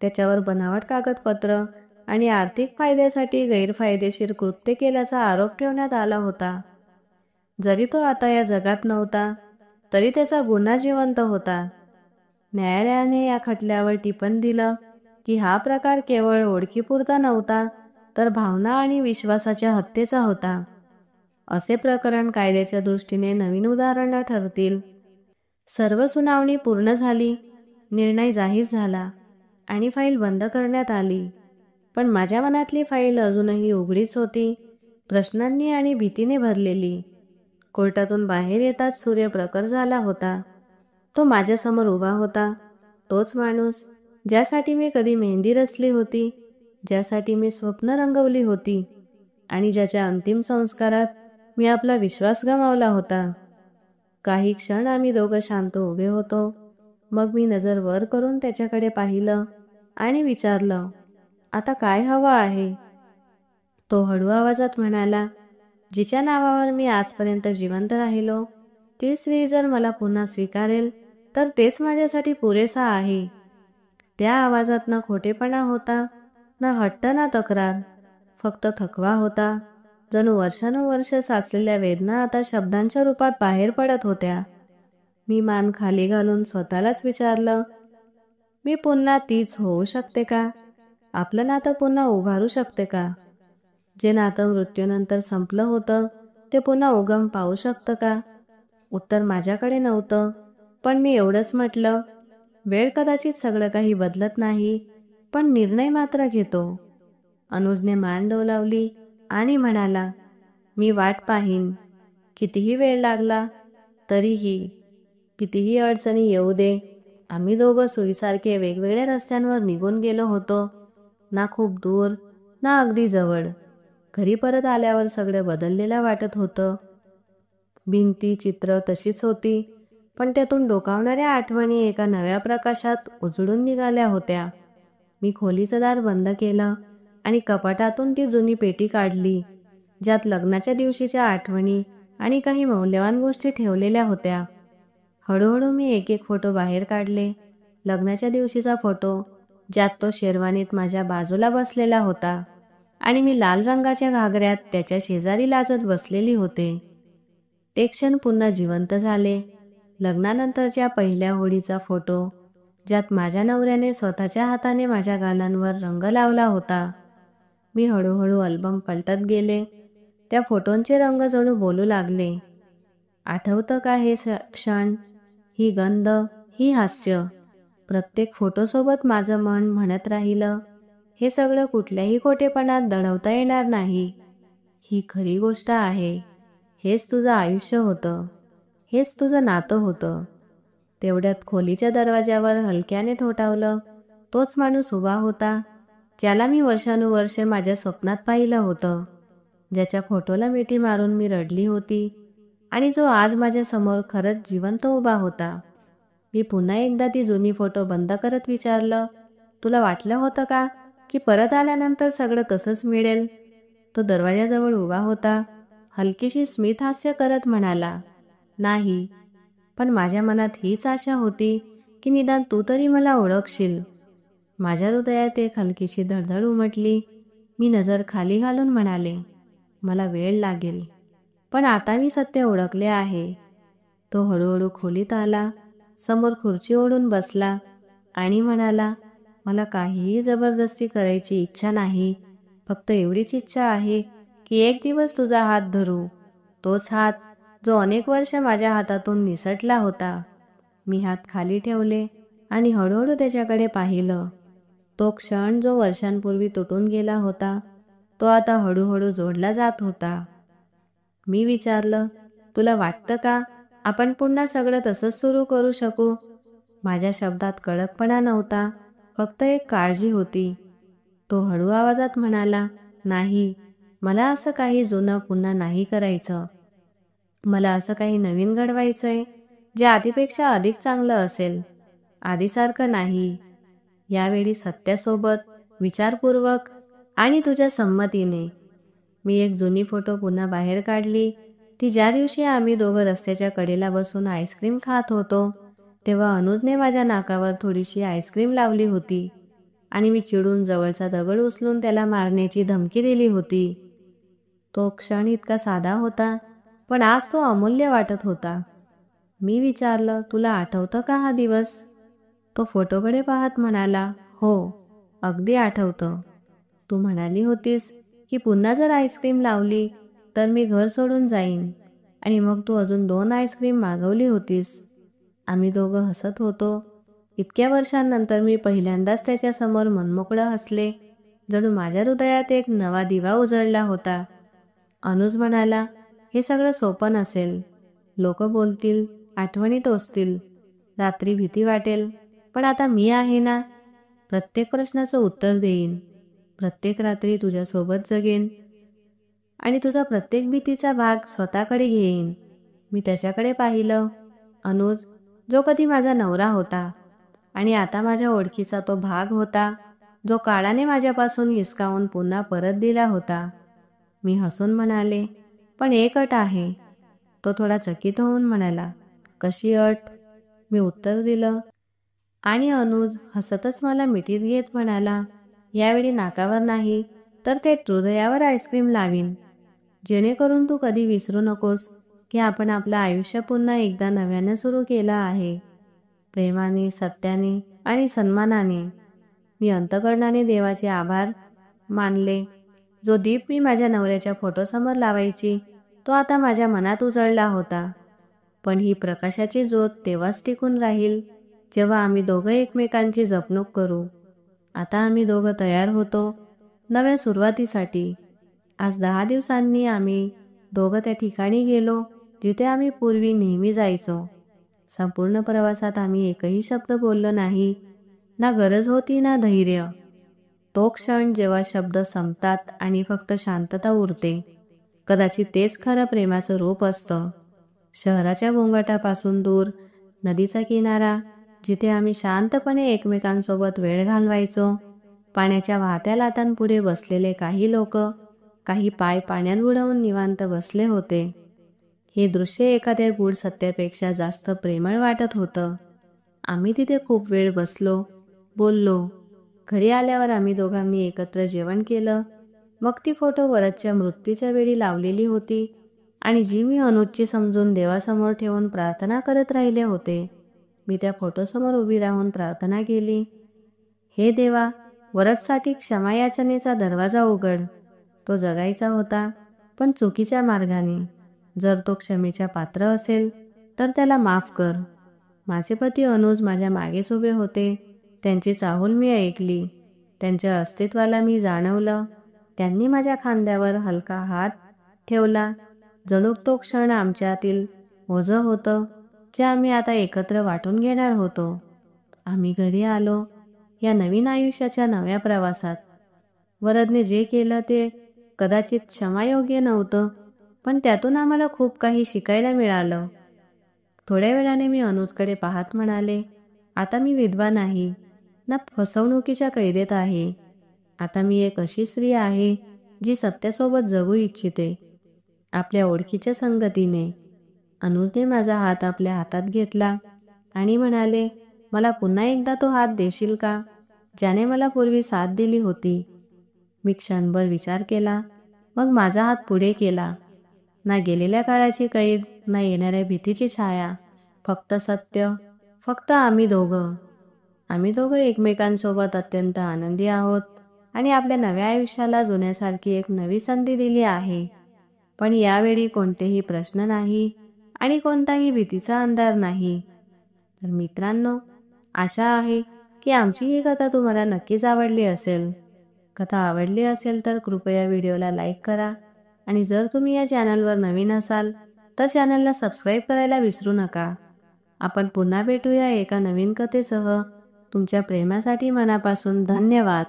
त्याच्यावर बनावट कागदपत्र आणि आर्थिक फायद्यासाठी गैरफायदेशीर कृत्य केल्याचा आरोप ठेवण्यात आला होता. जरी तो आता या जगात नव्हता, तरी त्याचा गुन्हा जिवंत होता. न्यायालयाने या खटल्यावर टिप्पण दिलं की हा प्रकार केवळ ओळखीपुरता नव्हता, तर भावना आणि विश्वासाच्या हत्येचा होता. असे प्रकरण कायद्याच्या दृष्टीने नवीन उदाहरणं ठरतील. सर्व सुनावणी पूर्ण झाली, निर्णय जाहीर झाला आणि फाईल बंद करण्यात आली. पण माझ्या मनातली फाईल अजूनही उघडीच होती, प्रश्नांनी आणि भीतीने भरलेली. कोर्टातून बाहेर येताच सूर्य प्रखर झाला होता. तो माझ्यासमोर उभा होता, तोच माणूस ज्यासाठी मी कधी मेहंदी रचली होती, ज्यासाठी मी स्वप्न रंगवली होती आणि ज्याच्या अंतिम संस्कारात मी आपला विश्वास गमावला होता. काही क्षण आम्ही दोघं शांत उभे होतो. मग मी नजर वर करून त्याच्याकडे पाहिलं आणि विचारलं, आता काय हवं आहे? तो हळू आवाजात म्हणाला, जिच्या नावावर मी आजपर्यंत जिवंत राहिलो, ती स्त्री जर मला पुन्हा स्वीकारेल तर तेच माझ्यासाठी पुरेसा आहे. त्या आवाजात ना खोटेपणा होता, ना हट्ट, ना तक्रार, फक्त थकवा होता. जणू वर्षानुवर्ष साचलेल्या वेदना आता शब्दांच्या रूपात बाहेर पडत होत्या. मी मान खाली घालून स्वतःलाच विचारलं, मी पुन्हा तीच होऊ शकते का? आपलं नातं पुन्हा उभारू शकते का? जे नातं मृत्यूनंतर संपलं होतं ते पुन्हा उगम पाहू शकतं का? उत्तर माझ्याकडे नव्हतं, पण मी एवढंच म्हटलं, वेळ कदाचित सगळं काही बदलत नाही, पण निर्णय मात्र घेतो. अनुजने मान डोलावली आणि म्हणाला, मी वाट पाहीन. कितीही वेळ लागला तरीही, कितीही अडचणी येऊ दे. आम्ही दोघं सुईसारखे वेगवेगळ्या रस्त्यांवर निघून गेलो होतो, ना खूप दूर, ना अगदी जवळ. घरी परत आल्यावर सगळं बदललेलं वाटत होतं. भिंती, चित्र तशीच होती, पण त्यातून डोकावणाऱ्या आठवणी एका नव्या प्रकाशात उजळून निघाल्या होत्या. मी खोलीचं दार बंद केलं आणि कपाटातून ती जुनी पेटी काढली, ज्यात लग्नाच्या दिवशीच्या आठवणी आणि काही मौल्यवान गोष्टी ठेवलेल्या होत्या. हळूहळू मी एक एक फोटो बाहेर काढले. लग्नाच्या दिवशीचा फोटो, ज्यात तो शेरवानीत माझ्या बाजूला बसलेला होता आणि मी लाल रंगाच्या घागऱ्यात त्याच्या शेजारी लाजत बसलेली होते. ते क्षण पुन्हा जिवंत झाले. लग्नानंतरच्या पहिल्या होळीचा फोटो, ज्यात माझ्या नवऱ्याने स्वतःच्या हाताने माझ्या गालांवर रंग लावला होता. मी हळूहळू अल्बम पलटत गेले. त्या फोटोंचे रंग जणू बोलू लागले. आठवतं का हे क्षण, ही गंध, ही हास्य? प्रत्येक फोटोसोबत माझं मन म्हणत राहिलं, हे सगळं कुठल्याही खोटेपणात दडवता येणार नाही. ही खरी गोष्ट आहे. हेच तुझं आयुष्य होतं. हेच तुझं नातं होतं. तेवढ्यात खोलीच्या दरवाज्यावर हलक्याने ठोठावलं. तोच माणूस उभा होता, ज्याला मी वर्षानुवर्षे माझ्या स्वप्नात पाहिलं होतं, ज्याच्या फोटोला मिठी मारून मी रडली होती आणि जो आज माझ्या समोर खरंच जिवंत उभा होता. मी पुन्हा एकदा ती जुनी फोटो बंद करत विचारलं, तुला वाटलं होतं का की परत आल्यानंतर सगळं तसंच मिळेल? तो दरवाजाजवळ उभा होता. हलकीशी स्मित हास्य करत म्हणाला, नाही, पण माझ्या मनात हीच आशा होती की निदान तू तरी मला ओळखशील. माझ्या हृदयात एक हलकीशी धडधड उमटली. मी नजर खाली घालून म्हणाले, मला वेळ लागेल, पण आता मी सत्य ओळखले आहे. तो हळूहळू खोलीत आला, समोर खुर्ची ओढून बसला आणि म्हणाला, मला काहीही जबरदस्ती करायची इच्छा नाही. फक्त एवढीच इच्छा आहे की एक दिवस तुझा हात धरू. तोच हात जो अनेक वर्ष माझ्या हातातून निसटला होता. मी हात खाली ठेवले आणि हळूहळू त्याच्याकडे पाहिलं. तो क्षण जो वर्षांपूर्वी तुटून गेला होता, तो आता हळूहळू जोडला जात होता. मी विचारलं, तुला वाटतं का आपण पुन्हा सगळं तसंच सुरू करू शकू? माझ्या शब्दात कडकपणा नव्हता, फक्त एक काळजी होती. तो हळू आवाजात म्हणाला, नाही, मला असं काही जुनं पुन्हा नाही करायचं. मला असं काही नवीन घडवायचंय, जे आधीपेक्षा अधिक चांगलं असेल. आधीसारखं नाही. यावेळी सत्यासोबत, विचारपूर्वक आणि तुझ्या संमतीने. मी एक जुनी फोटो पुन्हा बाहेर काढली. ती ज्या दिवशी आम्ही दोघं रस्त्याच्या कडेला बसून आईस्क्रीम खात होतो, तेव्हा अनुजने माझ्या नाकावर थोडीशी आईस्क्रीम लावली होती आणि मी चिडून जवळचा दगड उचलून त्याला मारण्याची धमकी दिली होती. तो क्षण इतका साधा होता, पण आज तो अमूल्य वाटत होता. मी विचारलं, तुला आठवतं का हा दिवस? तो फोटोकडे पाहत म्हणाला, हो, अगदी आठवतं. तू म्हणाली होतीस की पुन्हा जर आईस्क्रीम लावली तर मी घर सोडून जाईन, आणि मग तू अजून 2 आईस्क्रीम मागवली होतीस. आम्ही दोघं हसत होतो. इतक्या वर्षांनंतर मी पहिल्यांदाच त्याच्यासमोर मनमोकळं हसले. जणू माझ्या हृदयात एक नवा दिवा उजळला होता. अनुज म्हणाला, हे सगळं सोपं नसेल. लोक बोलतील, आठवणी टोचतील, रात्री भीती वाटेल, पण आता मी आहे ना. प्रत्येक प्रश्नाचं उत्तर देईन, प्रत्येक रात्री तुझ्यासोबत जगेन आणि तुझा प्रत्येक भीतीचा भाग स्वतःकडे घेईन. मी त्याच्याकडे पाहिलं. अनुज, जो कधी माझा नवरा होता आणि आता माझ्या ओळखीचा तो भाग होता, जो काळाने माझ्यापासून हिसकावून पुन्हा परत दिला होता. मी हसून म्हणाले, पण एक अट आहे. तो थोडा चकित होऊन म्हणाला, कशी अट? मी उत्तर दिलं आणि अनुज हसतच मला मिठीत घेत म्हणाला, यावेळी नाकावर नाही तर थेट हृदयावर आईस्क्रीम लावीन, जेणेकरून तू कधी विसरू नकोस की आपण आपलं आयुष्य पुन्हा एकदा नव्याने सुरू केलं आहे. प्रेमाने, सत्याने आणि सन्मानाने. मी अंतःकरणाने देवाचे आभार मानले. जो दीप मी माझ्या नवऱ्याच्या फोटोसमोर लावायची, तो आता माझ्या मनात उजळला होता. पण ही प्रकाशाची ज्योत तेव्हाच टिकून राहील जेव्हा आम्ही दोघं एकमेकांची जपणूक करू. आता आम्ही दोघं तयार होतो नव्या सुरुवातीसाठी. आज 10 दिवसांनी आम्ही दोघं त्या ठिकाणी गेलो जिथे आम्ही पूर्वी नेहमी जायचो. संपूर्ण प्रवासात आम्ही एकही शब्द बोललो नाही, ना गरज होती ना धैर्य. तो क्षण जेव्हा शब्द संपतात आणि फक्त शांतता उरते, कदाचित तेच खरं प्रेमाचं रूप असतं. शहराच्या गोंगाटापासून दूर, नदीचा किनारा, जिथे आम्ही शांतपणे एकमेकांसोबत वेळ घालवायचो. पाण्याच्या वाहत्या लाटांपुढे बसलेले काही लोक, काही पाय पाण्यात बुडवून निवांत बसले होते. हे दृश्य एखाद्या गूढ सत्यापेक्षा जास्त प्रेमळ वाटत होतं. आम्ही तिथे खूप वेळ बसलो, बोललो. घरी आल्यावर आम्ही दोघांनी एकत्र जेवण केलं. मग ती फोटो वरदच्या मृत्यूच्या वेळी लावलेली होती आणि जी मी अनुजची समजून देवासमोर ठेवून प्रार्थना करत राहिले होते. मी त्या फोटोसमोर उभी राहून प्रार्थना केली, हे देवा, वरदसाठी क्षमायाचनेचा दरवाजा उघड. तो जगायचा होता, पण चुकीच्या मार्गाने. जर तो क्षमेच्या पात्र असेल तर त्याला माफ कर. माझे पती अनुज माझ्या मागेच उभे होते. त्यांची चाहूल मी ऐकली. त्यांच्या अस्तित्वाला मी जाणवलं. त्यांनी माझ्या खांद्यावर हलका हात ठेवला. जणू तो क्षण आमच्यातील ओझं होतं, जे आम्ही आता एकत्र वाटून घेणार होतो. आम्ही घरी आलो. या नवीन आयुष्याच्या नव्या प्रवासात वरदने जे केलं ते कदाचित क्षमायोग्य नव्हतं, पण त्यातून आम्हाला खूप काही शिकायला मिळालं. थोड्या वेळाने मी अनुजकडे पाहत म्हणाले, आता मी विधवा नाही, ना फसवणुकीच्या कैदेत आहे. आता मी एक अशी स्त्री आहे जी सत्यासोबत जगू इच्छिते, आपल्या ओळखीच्या संगतीने. अनुजने माझा हात आपल्या हातात घेतला आणि म्हणाले, मला पुन्हा एकदा तो हात देशील का, ज्याने मला पूर्वी साथ दिली होती. मी क्षणभर विचार केला, मग माझा हात पुढे केला. ना गेलेल्या काळाची कैद, ना येणाऱ्या भीतीची छाया, फक्त सत्य, फक्त आम्ही दोघं. आम्ही दोघं एकमेकांसोबत अत्यंत आनंदी आहोत आणि आपल्या नव्या आयुष्याला जुन्यासारखी एक नवी संधी दिली आहे. पण यावेळी कोणतेही प्रश्न नाही आणि कोणताही भीतीचा अंधार नाही. तर मित्रांनो, आशा आहे की आमची ही कथा तुम्हाला नक्कीच आवडली असेल. कथा आवडली असेल तर कृपया व्हिडिओला लाईक करा आणि जर तुम्ही या चॅनलवर नवीन असाल तर चॅनलला सबस्क्राईब करायला विसरू नका. आपण पुन्हा भेटूया एका नवीन कथेसह. तुमच्या प्रेमासाठी मनापासून धन्यवाद.